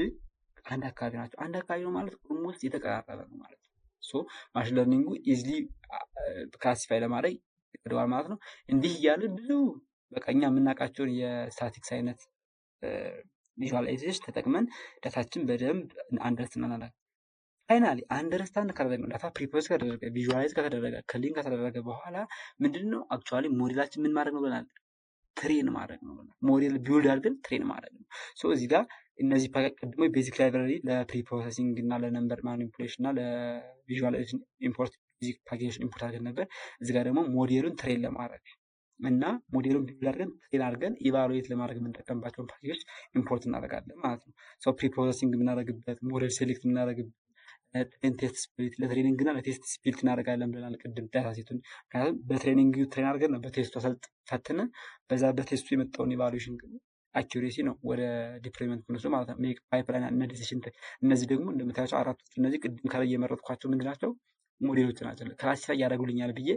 አንድ አካባቢ ናቸው። አንድ አካባቢ ነው ማለት ኦልሞስት የተቀራረበ ነው ማለት ነው። ሶ ማሽን ለርኒንጉ ኢዝሊ ክላሲፋይ ለማድረግ ይቀደዋል ማለት ነው። እንዲህ እያለ ብዙ በቃ እኛ የምናውቃቸውን የስታቲክስ አይነት ቪዥዋላይዜሽን ተጠቅመን ዳታችን በደንብ አንደርስታንድ እናደርጋለን። ፋይናሊ አንደርስታንድ ካደረግነው ዳታ ፕሪፕሮሰስ ካደረገ ቪዥዋላይዝ ከተደረገ ክሊን ከተደረገ በኋላ ምንድነው አክቹአሊ ሞዴላችን ምን ማድረግ ነው ብለናል? ትሬን ማድረግ ነው ብለናል። ሞዴል ቢውልድ አድርገን ትሬን ማድረግ ነው። ሶ እዚህ ጋር እነዚህ ቀድሞ ቤዚክ ላይብራሪ ለፕሪፕሮሰሲንግ እና ለነምበር ማኒፑሌሽን እና ለቪዥዋላይዜሽን ኢምፖርት ቤዚክ ፓኬጅ ኢምፖርት አድርገን ነበር። እዚህ ጋር ደግሞ ሞዴሉን ትሬን ለማድረግ እና ሞዴሉን ቢውልድ አድርገን ትሬን አድርገን ኢቫሉዌት ለማድረግ የምንጠቀምባቸውን ፓኬጆች ኢምፖርት እናደርጋለን ማለት ነው። ሶ ፕሪፕሮሰሲንግ የምናደርግበት ሞዴል ሴሌክት የምናደርግበት ቴስት ስፕሊት ለትሬኒንግ እና ለቴስት ስፕሊት እናደርጋለን ብለናል ቅድም ዳታሴቱን። ምክንያቱም በትሬኒንግ ትሬን አድርገን ነው በቴስቱ ፈትነን በዛ በቴስቱ የመጣውን ኢቫሉዌሽን አኪዩሬሲ ነው ወደ ዲፕሎይመንት ምንወስደው ማለት ነው። ሜክ ፓይፕላይን እና ዲሲሽን እነዚህ ደግሞ እንደምታያቸው አራቶቹ እነዚህ ቅድም ከላይ የመረጥኳቸው ምንድን ናቸው? ሞዴሎች ናቸው። ክላሲፋይ ያደርጉልኛል ብዬ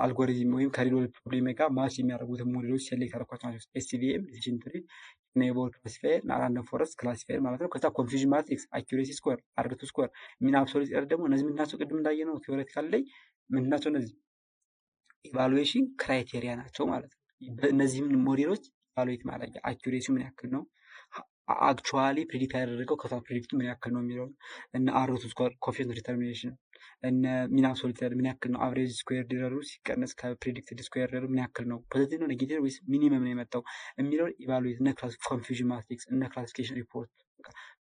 አልጎሪዝም ወይም ከሪዶል ፕሮብሌም ጋር ማች የሚያደርጉትን ሞዴሎች ሴሌክት ያደረኳቸው ናቸው። ኤስሲቪኤም ዲሲሽን ትሪ ኢኔብል ክላሲፋየር እና ራንደም ፎረስት ክላሲፋየር ማለት ነው። ከዛ ኮንፊውዥን ማትሪክስ፣ አኪዩሬሲ ስኮር፣ አርቱ ስኮር፣ ሚን አብሶሉት ኤረር ደግሞ እነዚህ ምንድናቸው? ቅድም እንዳየነው ቲዎሬቲካል ላይ ምንድናቸው? እነዚህ ኢቫሉዌሽን ክራይቴሪያ ናቸው ማለት ነው። እነዚህም ሞዴሎች ኢቫሉዌት ማድረግ አኪዩሬሲው ምን ያክል ነው፣ አክቹዋሊ ፕሪዲክት ያደረገው ከዛ ፕሪዲክት ምን ያክል ነው የሚለው እና አርቱ ስኮር ኮኤፊሽንት ዲተርሚኔሽን እና ሚን አብሶሉት ኤረር ምን ያክል ነው፣ አቨሬጅ ስኩዌር ኤረሩ ሲቀነስ ከፕሪዲክትድ ስኩዌር ኤረሩ ምን ያክል ነው፣ ፖዚቲቭ ነው ኔጌቲቭ ወይስ ሚኒመም ነው የመጣው የሚለውን ኢቫሉዌት እና ኮንፊውዥን ማትሪክስ እና ክላሲፊኬሽን ሪፖርት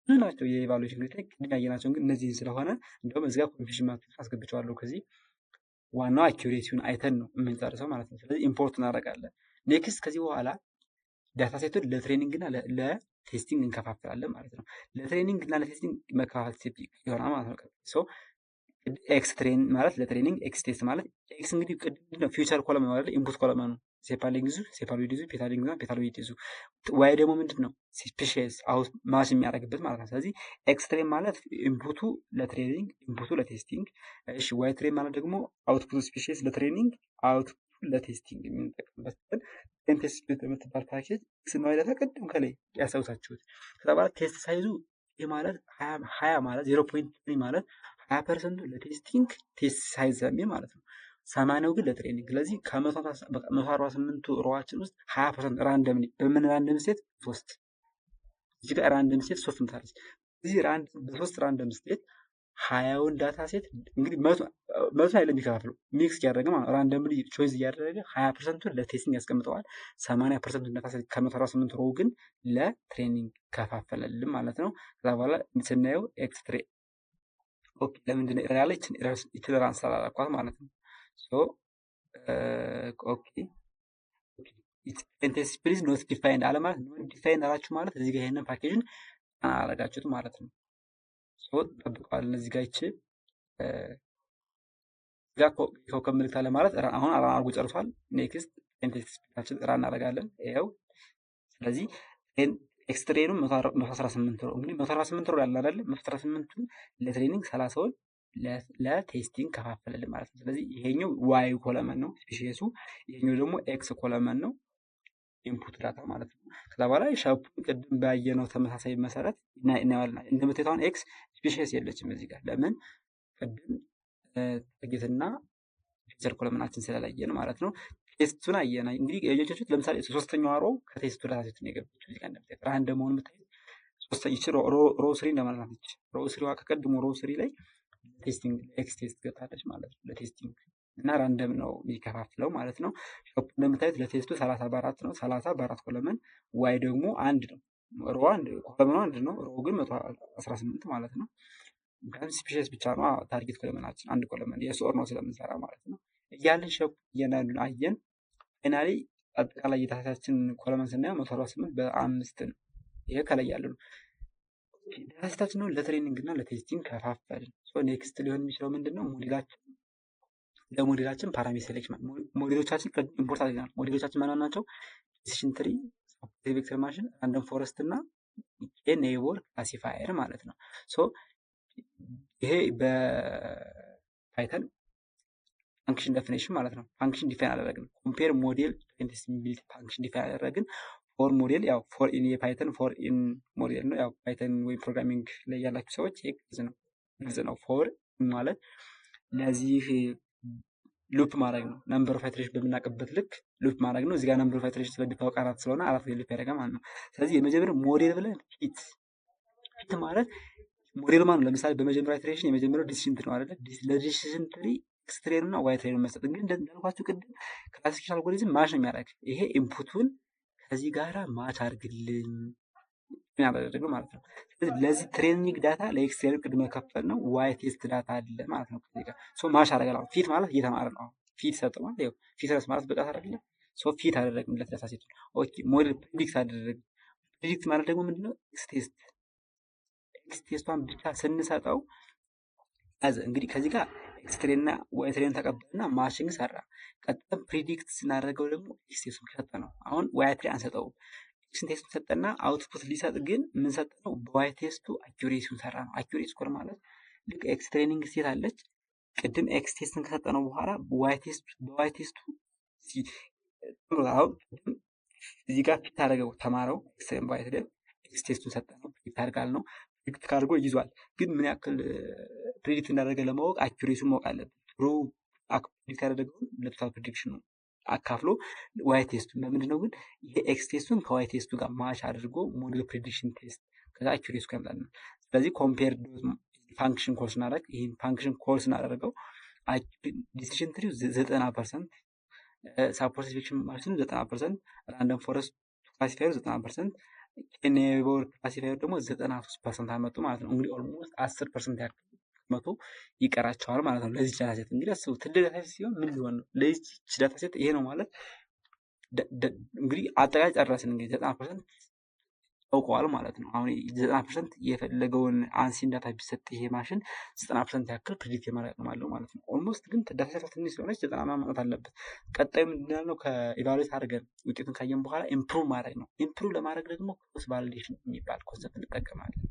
ብዙ ናቸው። የኢቫሉዌሽን ክራይቴሪያ ቅድም ያየናቸው ግን እነዚህን ስለሆነ እንደውም እዚህ ጋር ኮንፊውዥን ማትሪክስ አስገብቼዋለሁ። ከዚህ ዋናው አኪዩሬሲውን አይተን ነው የምንጨርሰው ማለት ነው። ስለዚህ ኢምፖርት እናደርጋለን። ኔክስት ከዚህ በኋላ ዳታሴቱን ለትሬኒንግ እና ለቴስቲንግ እንከፋፍላለን ማለት ነው። ለትሬኒንግ እና ለቴስቲንግ መከፋፈል ስቴፕ ይሆናል ማለት ነው። ሶ ኤክስ ትሬን ማለት ለትሬኒንግ ኤክስ ቴስት ማለት ኤክስ እንግዲህ ቅድም ፊውቸር ኮለም ማለት ኢንፑት ኮለም ነው። ሴፓሊንግዙ ፔታሊንግ እና ፔታሎይድዙ ዋይ ደግሞ ምንድን ነው ስፔሺስ አውት ማች የሚያደርግበት ማለት ነው። ስለዚህ ኤክስ ትሬን ማለት ኢንፑቱ ለትሬኒንግ ኢንፑቱ ለቴስቲንግ። እሺ ዋይ ትሬን ማለት ደግሞ አውትፑቱ ስፔሺስ ለትሬኒንግ አውትፑቱ ለቴስቲንግ የምንጠቀምበት ቴስት ስፕሊት የምትባል ፓኬጅ ኤክስ እና ዋይ ዳታ ቅድም ከላይ ያስታውሳችሁት። ከዛ በኋላ ቴስት ሳይዙ ይህ ማለት 20 ማለት 0.3 ማለት 20% ለቴስቲንግ ቴስት ሳይዝ ስለሚል ማለት ነው። 80 ግን ለትሬኒንግ። ስለዚህ ከ148 ሮዋችን ውስጥ 20% ራንደም በምን ራንደም ስቴት 3 እዚህ ጋር ራንደም ስቴት 3 ምታለች። እዚህ በ3 ራንደም ስቴት 20ውን ዳታ ሴት እንግዲህ መቶ አይደለም የሚከፋፍለው ሚክስ እያደረገ ማለት ራንደምሊ ቾይዝ እያደረገ 20% ለቴስቲንግ ያስቀምጠዋል። 80% ዳታ ሴት ከ148 ሮው ግን ለትሬኒንግ ከፋፈለልን ማለት ነው። ከዛ በኋላ ስናየው ኤክስትሬ ኦኬ ለምንድን ነው ኤረር ያለች ኢተለራንስ አላልኳት ማለት ነው። ሶ ኦኬ ኢንቴንሲቲ ፕሊዝ ኖት ዲፋይንድ አለ ማለት ነው። ዲፋይንድ አላችሁ ማለት እዚህ ጋር ይሄንን ፓኬጅን አላረጋችሁት ማለት ነው። ሶ ጠብቀዋለን እዚህ ጋር ይቺ ጋር ኮከብ ምልክት አለ ማለት አሁን አርጎ ጨርሷል። ኔክስት ኢንቴንሲቲ ራን እናደርጋለን ይሄው። ስለዚህ ኤክስትሬኑም 118 ነው። እንግዲህ 118 ነው ያለ አይደል? 118ን ለትሬኒንግ 30ውን ለቴስቲንግ ከፋፈለልን ማለት ነው። ስለዚህ ይሄኛው ዋይ ኮለመን ነው ስፔሺሱ፣ ይሄኛው ደግሞ ኤክስ ኮለመን ነው ኢንፑት ዳታ ማለት ነው። ከዛ በኋላ ሻፑ ቅድም ባየነው ተመሳሳይ መሰረት እናያለን። እንደምታዩት አሁን ኤክስ ስፔሺስ የለችም እዚህ ጋር ለምን? ቅድም ታርጌትና ፊቸር ኮለመናችን ስለለየን ማለት ነው። ቴስቱን አየና እንግዲህ የጆቹት ለምሳሌ ሶስተኛው ሮ ከቴስቱ ዳታ ሴት ነው የገባችው እዚህ ጋር እንደምታዩት ራንደም መሆኑን የምታዩት ይች ሮ ስሪ እንደማለት ናት። ሮ ስሪዋ ከቀድሞ ሮ ስሪ ላይ ቴስቲንግ ኤክስ ቴስት ገብታለች ማለት ነው ለቴስቲንግ እና ራንደም ነው የሚከፋፍለው ማለት ነው። እንደምታዩት ለቴስቱ 30 በ4 ነው። 30 በ4 ኮለመን ዋይ ደግሞ አንድ ነው። ሮ አንድ ኮለመኑ አንድ ነው። ሮ ግን 118 ማለት ነው። ምክንያቱም ስፔሽስ ብቻ ነው ታርጌት ኮለመናችን አንድ ኮለመን የሶር ነው ስለምንሰራ ማለት ነው። እያለን ሸፕ እያንዳንዱን አየን። ፋይናሊ አጠቃላይ የዳታችን ኮለመን ስናየው 148 በ5 ነው። ይሄ ከላይ ያለው ነው። ዳታችን ነው ለትሬኒንግ እና ለቴስቲንግ ከፋፈልን። ኔክስት ሊሆን የሚችለው ምንድነው? ሞዴላችን ለሞዴላችን ፓራሜትር ሴሌክሽን ሞዴሎቻችን ኢምፖርት አድርገናል። ሞዴሎቻችን ማን ናቸው? ዲሲሽን ትሪ፣ ቬክተር ማሽን፣ ራንደም ፎረስት እና ኔይቦር ክላሲፋየር ማለት ነው። ይሄ በፓይተን ፋንክሽን ዴፊኒሽን ማለት ነው። ፋንክሽን ዲፋይን አደረግን። ኮምፔር ሞዴል ኢንተስቲቢሊቲ ፋንክሽን ዲፋይን አደረግን። ፎር ሞዴል ያው ፎር ኢን የፓይተን ፎር ኢን ሞዴል ነው። ያው ፓይተን ወይም ፕሮግራሚንግ ላይ ያላችሁ ሰዎች ይሄ ግልጽ ነው። ፎር ማለት ለዚህ ሉፕ ማድረግ ነው። ነምበር ኦፍ ኢተሬሽን በምናውቅበት ልክ ሉፕ ማድረግ ነው። እዚህ ጋር ነምበር ኦፍ ኢተሬሽን ስለሚታወቅ 4 ስለሆነ 4 ሉፕ ያደርጋል ማለት ነው። ስለዚህ የመጀመሪያው ሞዴል ብለን ፊት ማለት ሞዴል ማለት ለምሳሌ በመጀመሪያ ኢተሬሽን የመጀመሪያው ዲሲሽን ትሪ ነው አይደል? ለዲሲሽን ትሪ ኤክስ ትሬን እና ዋይ ትሬን መስጠት። እንግዲህ እንዳልኳችሁ ቅድም ክላሲፊኬሽን አልጎሪዝም ማች ነው የሚያደርግ። ይሄ ኢንፑቱን ከዚህ ጋራ ማች አድርግልኝ ያደረገው ማለት ነው። ስለዚህ ለዚህ ትሬኒንግ ዳታ ለኤክስ ትሬን ቅድመ ከፈል ነው። ዋይ ቴስት ዳታ አለ ማለት ነው። ከዚህ ጋር ማች አደረጋል። ፊት ማለት እየተማረ ነው። ፊት ሰጠው ማለት ያው ፊትነስ ማለት ብቃት አይደለ? ፊት አደረግንለት ዳታ ሴት። ኦኬ ሞዴል ፕሪዲክት አደረግን። ፕሪዲክት ማለት ደግሞ ምንድነው? ኤክስ ቴስቷን ብቻ ስንሰጠው ያዘ። እንግዲህ ከዚህ ጋር ኤክስ ትሬን እና ዋይ ትሬን ተቀበልና ማሽንግ ሰራ። ቀጥታ ፕሪዲክት ስናደርገው ደግሞ ኤክስ ቴስቱን ሰጠ ነው። አሁን ዋይ ትሬን አንሰጠውም። ኤክስ ቴስቱን ሰጠና አውትፑት ሊሰጥ ግን ምን ሰጠ ነው? በዋይ ቴስቱ አኪዩሬሲውን ሰራ ነው። አኪዩሬሲ ስኮር ማለት ልክ ኤክስ ትሬኒንግ ስቴት አለች። ቅድም ኤክስ ቴስትን ከሰጠነው በኋላ በዋይ ቴስቱ አሁን እዚህ ጋር ፊት አደረገው ተማረው ኤክስ ትሬን በዋይ ትሬን ኤክስ ቴስቱን ሰጠነው ፊት አድርጋል ነው ፕሪዲክት ካድርጎ ይዟል። ግን ምን ያክል ፕሪዲክት እንዳደረገ ለማወቅ አኪዩሬሲውን ማወቅ አለብን። ሮ ፕሪዲክት ያደረገውን ለቶታል ፕሪዲክሽኑ አካፍሎ ዋይ ቴስቱን በምንድነው ግን ይሄ ኤክስ ቴስቱን ከዋይ ቴስቱ ጋር ማች አድርጎ ሞዴል ፕሪዲክሽን ቴስት ከዛ አኪዩሬሲ ያመጣል። ስለዚህ ኮምፔር ፋንክሽን ኮል ስናደርግ ይሄን ፋንክሽን ኮል ስናደርገው ዲሲሽን ትሪው 90%፣ ሳፖርት ሴሌክሽን ማሽኑ 90%፣ ራንደም ፎረስት ክላሲፋየሩ 90%፣ ኔይቦር ክላሲፋየሩ ደግሞ 93% አመጡ ማለት ነው። እንግዲህ ኦልሞስት 10% ያክል መቶ ይቀራቸዋል ማለት ነው። ለዚህ ዳታ ሴት እንግዲህ አስቡ ትልቅ ዳታ ሴት ሲሆን ምን ሊሆን ነው? ለዚህ ዳታ ሴት ይሄ ነው ማለት እንግዲህ አጠቃላይ ጨረስን። እንግዲህ 90% አውቀዋል ማለት ነው። አሁን 90% የፈለገውን አንሲን ዳታ ቢሰጥ ይሄ ማሽን 90% ያክል ፕሪዲክት የማድረግ አቅም አለው ማለት ነው። ኦልሞስት ግን ዳታ ሴት ትንሽ ስለሆነች 90 ማምጣት አለበት። ቀጣዩ ምንድን ያልነው ከኢቫሉዌት አድርገን ውጤቱን ካየን በኋላ ኢምፕሩቭ ማድረግ ነው። ኢምፕሩቭ ለማድረግ ደግሞ ክሮስ ቫሊዴሽን የሚባል ኮንሰፕት እንጠቀማለን።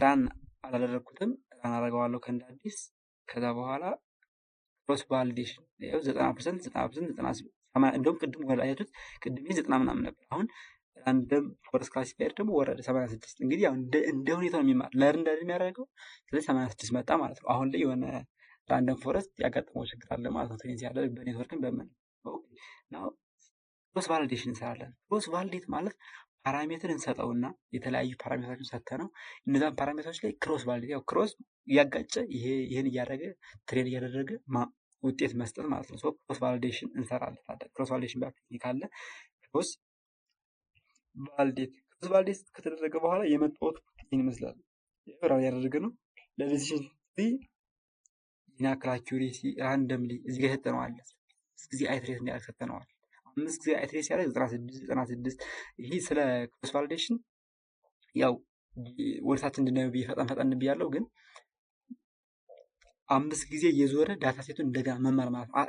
ራን አላደረግኩትም፣ ራን አደርገዋለሁ ከእንደ አዲስ። ከዛ በኋላ ክሮስ ቫሊዴሽን ያው 90% 90% እንደውም ቅድም ወላያችሁት ቅድም 90 ምናምን ነበር። አሁን ራንደም ፎረስት ክላሲፋየር ደግሞ ወረደ 86። እንግዲህ ያው እንደ ሁኔታው ነው የሚማር ለርን የሚያደርገው። ስለዚህ 86 መጣ ማለት ነው። አሁን ላይ የሆነ ራንደም ፎረስት ያጋጠመው ችግር አለ ማለት ነው። ትሬን ሲያደርግ በኔትወርክን በምን ነው ክሮስ ቫሊዴሽን እንሰራለን። ክሮስ ቫሊዴት ማለት ፓራሜትር እንሰጠውና የተለያዩ ፓራሜትሮችን ሰጥተነው እነዛን ፓራሜትሮች ላይ ክሮስ ቫሊዴት ያው ክሮስ እያጋጨ ይሄን እያደረገ ትሬን እያደረገ ውጤት መስጠት ማለት ነው። ክሮስ ቫሊዴሽን እንሰራለን። ክሮስ ቫሊዴሽን በአፕሊኬሽን ካለ ክሮስ ቫሊዴት ከተደረገ በኋላ የመጣው ይህን ይመስላል። ራን ያደረገ ነው። ለዲሲሽን ትሪ ያክል አኪዩሬሲ ራንደምሊ እዚህ ጋር ሰጠነዋል። 5 ጊዜ አይትሬት እንዲያደርግ ሰጠነዋል። 5 ጊዜ አይትሬት ሲያደርግ 96። ይህ ስለ ክሮስ ቫሊዴሽን ያው ወደታች እንድናየው ፈጠን ብያለሁ። ግን 5 ጊዜ የዞረ ዳታ ሴቱን እንደገና መማር ማለት ነው።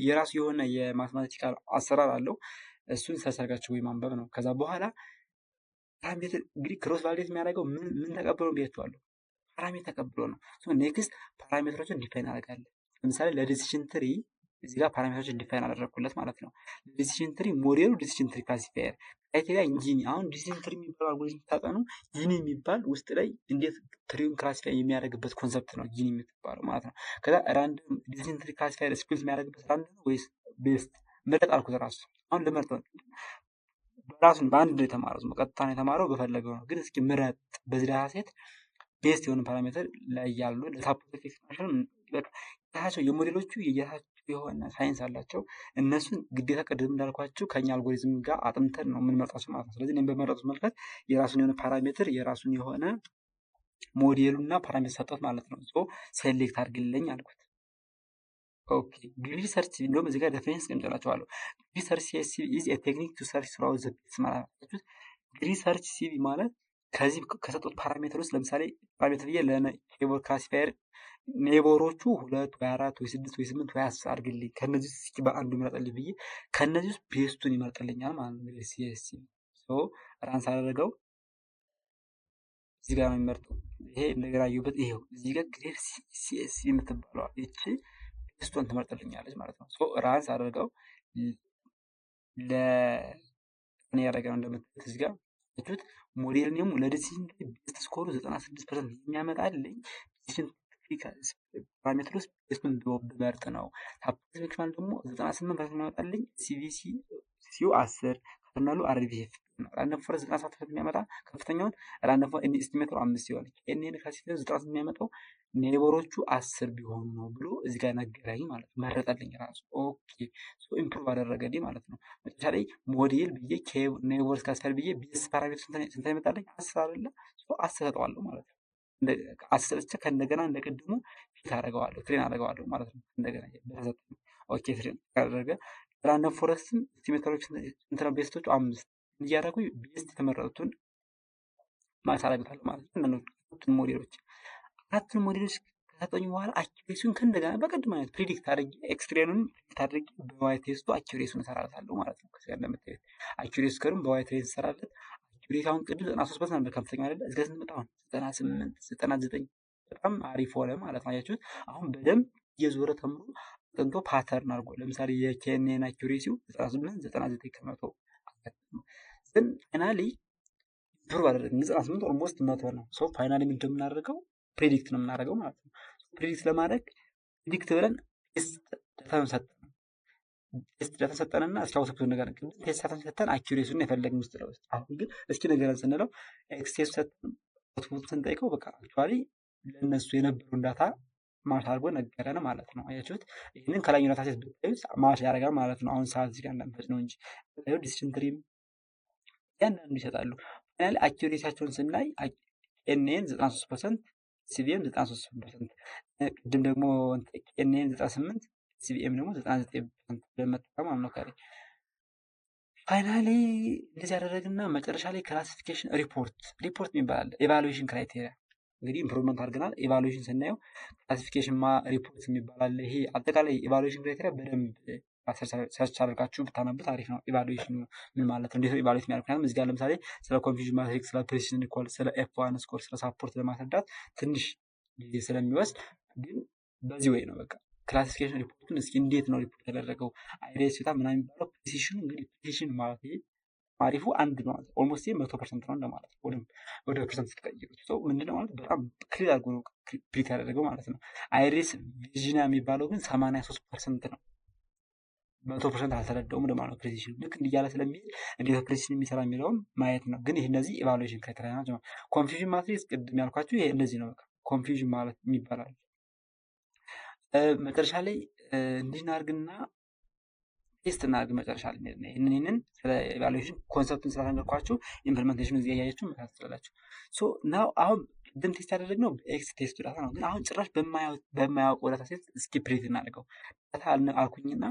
የራሱ የሆነ የማትማቲካል አሰራር አለው። እሱን ሰርቻችሁ ወይ ማንበብ ነው። ከዛ በኋላ ፓራሜትር እንግዲህ ክሮስ ቫሊዴት የሚያደርገው ምን ተቀብሎ ብያችኋለሁ? ፓራሜትር ተቀብሎ ነው። ኔክስት ፓራሜትሮችን ዲፋይን አደርጋለሁ። ለምሳሌ ለዲሲሽን ትሪ እዚህ ጋር ፓራሜትሮችን ዲፋይን አደረኩለት ማለት ነው። ለዲሲሽን ትሪ ሞዴሉ ዲሲሽን ትሪ ክላሲፋየር ክራይቴሪያ ጂኒ። አሁን ዲሲሽን ትሪ የሚባል አልጎሪዝም ታጠኑ ጂኒ የሚባል ውስጥ ላይ እንዴት ትሪውን ክላሲፋይ የሚያደርግበት ኮንሰፕት ነው ጂኒ የምትባለው ማለት ነው። ከዛ ራንደም ዲሲሽን ትሪ ክላሲፋየር ስፕሊት የሚያደርግበት ራንደም ወይስ ቤስት ምረጥ አልኩት ራሱ። አሁን ልመርጥ ነው በራሱን በአንድ የተማረው ቀጥታ ነው የተማረው በፈለገው ነው። ግን እስኪ ምረጥ በዚህ ዳታ ሴት ቤስት የሆነ ፓራሜትር ላይ ያሉ ለሳፖርት ኤክስፓንሽን የራሳቸው የሞዴሎቹ የየራሳቸው የሆነ ሳይንስ አላቸው። እነሱን ግዴታ ቅድም እንዳልኳቸው ከኛ አልጎሪዝም ጋር አጥንተን ነው የምንመርጣቸው ማለት ነው። ስለዚህ እኔም በመረጡት መልከት የራሱን የሆነ ፓራሜትር የራሱን የሆነ ሞዴሉና ፓራሜትር ሰጠት ማለት ነው። ሴሌክት አድርግልኝ አልኩት። ኦኬ ግሪድ ሰርች እንደውም እዚህ ጋር ዴፊኒሽን አስቀምጬላችኋለሁ። ግሪድ ሰርች ሲቪ ኢዝ ኤ ቴክኒክ ቱ ሰርች ስራው ዘ ቤስ ማለት ነው። ግሪድ ሰርች ሲቪ ማለት ከዚህ ከሰጡት ፓራሜትር ውስጥ ለምሳሌ ፓራሜትር ብዬ ለኔበር ክላሲፋየር ኔበሮቹ 2 ወይ 4 ወይ 6 ወይ 8 ወይ 10 አድርግልኝ ከነዚህ ውስጥ በአንዱ ይመርጥልኝ ብዬ ከነዚህ ውስጥ ቤስቱን ይመርጥልኛል ማለት ነው። ሲኤስሲ ራንስ አደረገው እዚህ ጋር ነው የሚመርጠው። ይሄ እንደገና አየሁበት። ይሄው እዚህ ጋር ግሬድ ሲኤስሲ የምትባለው እቺ ቤስቱን ትመርጥልኛለች ማለት ነው። ራንስ አደረገው ለእኔ ያደረገው እንደምትሉት እዚህ ጋር እቱት ሞዴል ኔሙ ለዲሲሽን ቤስት ስኮሩ 96% የሚያመጣልኝ ዲሲሽን ፓራሜትር ውስጥ ቤስቱን ብመርጥ ነው። ሳፖርት ማለት ደግሞ 98% የሚያመጣልኝ ሲቪሲ ሲዩ 10 ከርናሉ አርቢኤፍ ራንደም ፎረስት 97% የሚያመጣ ከፍተኛውን ራንደም ፎር ኤስቲሜተሩ 5 ይሆናል። ኤንኤን ክላሲፋየር 97 የሚያመጣው ኔበሮቹ 10 ቢሆኑ ነው ብሎ እዚህ ጋር ነገረኝ ማለት ነው። መረጠልኝ ራሱ ኦኬ ኢምፕሩቭ አደረገልኝ ማለት ነው። መጨረሻ ላይ ሞዴል ብዬ ኔበርስ ክላሲፋየር ብዬ ቤስ ፓራሜትር ስንት ይመጣልኝ 10 አይደለ 10 ሰጠዋለሁ ማለት ነው። አስርቼ ከእንደገና እንደቀድሞ ፊት አደርገዋለሁ ትሬን አደርገዋለሁ ማለት ነው። እንደገና ኦኬ ትሬን ያደረገ ራንደም ፎረስትም ኤስቲሜተሮች እንትና ቤስቶቹ 5 እያደረጉ ቤስት የተመረጡትን ማሳረግታለሁ ማለት ነው። አራቱን ሞዴሎች ከሰጠኝ በኋላ አኪሬሲውን ከእንደገና በቀድሞ አይነት ፕሪዲክት አድርጌ ኤክስትሬኑን ፕሪዲክት አድርጌ በዋይ ቴስቱ አኪሬሲውን እሰራለታለሁ ማለት ነው። ከዚህ ጋር እንደምታዩት አኪሬሲ ከሩም በዋይ ቴስት እሰራለት አኪሬሲውን ቅድም 93% ነበር ከፍተኛ አይደለ እስከ ስንት መጣ? 98 99 በጣም አሪፍ ሆነ ማለት ነው። አያችሁት? አሁን በደንብ እየዞረ ተምሮ አጥንቶ ፓተርን አድርጎ ለምሳሌ የኬንያን አኪሬሲው 98 99 ከመቶ ግን ፋይናሊ ኢምፕሩቭ አደረግን 98 ኦልሞስት 100 ነው። ፋይናሊ ምን እንደምናደርገው ፕሬዲክት ነው የምናደርገው ማለት ነው። ፕሬዲክት ለማድረግ ፕሬዲክት ብለን ቴስት ዳታ ሰጠንና እስካውሰብቱ ነገር ግን ቴስት ዳታ ሰጠን አኪሬሲውን የፈለግን ውስጥ ነው። አሁን ግን እስኪ ነገርን ስንለው ኤክስቴንስ ሰጠን አውትፑት ስንጠይቀው በቃ አክቹአሊ ለነሱ የነበረውን ዳታ ማርክ አድርጎ ነገረን ማለት ነው። አያችሁት? ይህንን ከላይኛው ዳታ ሴት ብታዩት ማርክ ያደርጋል ማለት ነው። አሁን ሰዓት እዚህ ጋር እንዳንፈጅ ነው እንጂ ዲሲሽን ትሪም ያንዳንዱ ይሰጣሉ። ፋይናሊ አኪሬሲያቸውን ስናይ ኤንኤን 93% ሲቪኤም 93% ቅድም ደግሞ ኤንኤን 98 ሲቪኤም ደግሞ 99% በመጠቀም ማለት ነው። ካሬ ፋይናሊ እንደዚህ ያደረግና መጨረሻ ላይ ክላሲፊኬሽን ሪፖርት የሚባል ኤቫሉዌሽን ክራይቴሪያ እንግዲህ ኢምፕሩቭመንት አድርገናል። ኤቫሉዌሽን ስናየው ክላሲፊኬሽን ሪፖርት የሚባል ይሄ አጠቃላይ ኤቫሉዌሽን ክራይቴሪያ በደንብ ሰርች አድርጋችሁ ብታነቡት አሪፍ ነው። ኢቫሉዌሽን ምን ማለት ነው? እንዴት ነው ኢቫሉዌት የሚያደርግ? ምክንያቱም እዚህ ጋር ለምሳሌ ስለ ኮንፊውዥን ማትሪክስ፣ ስለ ፕሬሲዥን ኢኳል፣ ስለ ኤፍ1 ስኮር፣ ስለ ሳፖርት ለማስረዳት ትንሽ ጊዜ ስለሚወስድ ግን በዚህ ወይ ነው በቃ ክላሲፊኬሽን ሪፖርቱን እስኪ እንዴት ነው ሪፖርት ያደረገው አይሪስ ሲታ ምናምን የሚባለው ፕሬሲዥኑ እንግዲህ ፕሬሲዥን ማለት ይሄ አሪፉ አንድ ነው ማለት ኦልሞስት 100% ነው እንደማለት ነው። ወደ ፐርሰንት ስትቀይሩት ምንድነው ማለት በጣም ክሊር አድርጎ ነው ፕሪት ያደረገው ማለት ነው። አይሪስ ቪርጂኒያ የሚባለው ግን 83% ነው። 100% አልተረዳውም እንደማለት ነው። ፕሬሲዥን ልክ እንዲያለ ስለሚል እንዴት ፕሬሲዥን የሚሰራ የሚለውን ማየት ነው። ግን ይሄ እነዚህ ኢቫሉዌሽን ክራይቴሪያ ናቸው። ኮንፊውዥን ማትሪክስ ቅድም ያልኳችሁ ይሄ እንደዚህ ነው። በቃ ኮንፊውዥን ማለት የሚባላል መጨረሻ ላይ እንዲናርግና ቴስት እናድርግ መጨረሻ ላይ ይሄንን ስለ ኢቫሉዌሽን ኮንሰፕቱን ስላልነገርኳችሁ ኢምፕሊሜንቴሽኑ እዚህ ያያችሁ መካት ትችላላችሁ። ናው አሁን ቅድም ቴስት ያደረግነው በኤክስ ቴስት ዳታ ነው። ግን አሁን ጭራሽ በማያውቀው ዳታ ሴት እስኪ ፕሪንት እናድርገው ዳታ አልኩኝና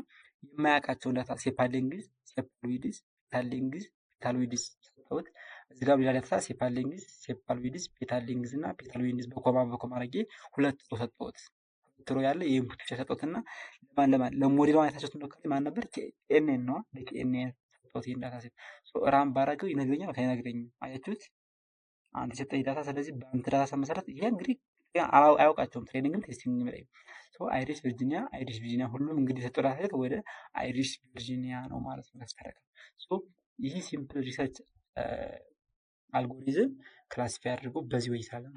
የማያውቃቸውን ዳታ ሴፓሊንግዝ፣ ሴፓሎይድስ፣ ፔታሎይድስ ሰጠሁት። እዚህ ጋር ሌላ ዳታ ሴፓሎይድስ፣ ፔታሊንግዝ እና ፔታሎይድስ በኮማ አድርጌ ሁለት ሮ ሰጠሁት። ትሮ ያለ የኢንፑት ብቻ ሰጠሁትና ለማን ለሞዴሏን አይታችሁት እንደው ማን ነበር? ኤንኤን ነው። ለኤንኤን ሰጠሁት ይሄን ዳታ ሴት ራም ባረገው ይነግረኛል አይነግረኝም? አያችሁት? አንድ የሰጠኝ ዳታ ስለዚህ በአንድ ዳታ መሰረት ይሄ እንግዲህ አያውቃቸውም ትሬኒንግም ቴስቲንግ ላይ አይሪስ ቨርጂኒያ ሁሉም እንግዲህ የሰጠው ዳታ ሴት ወደ አይሪስ ቨርጂኒያ ነው ማለት ነው ያስተካከለ። ይህ ሲምፕል ሪሰርች አልጎሪዝም ክላሲፋይ አድርጎ በዚህ ወይ ይሳላል።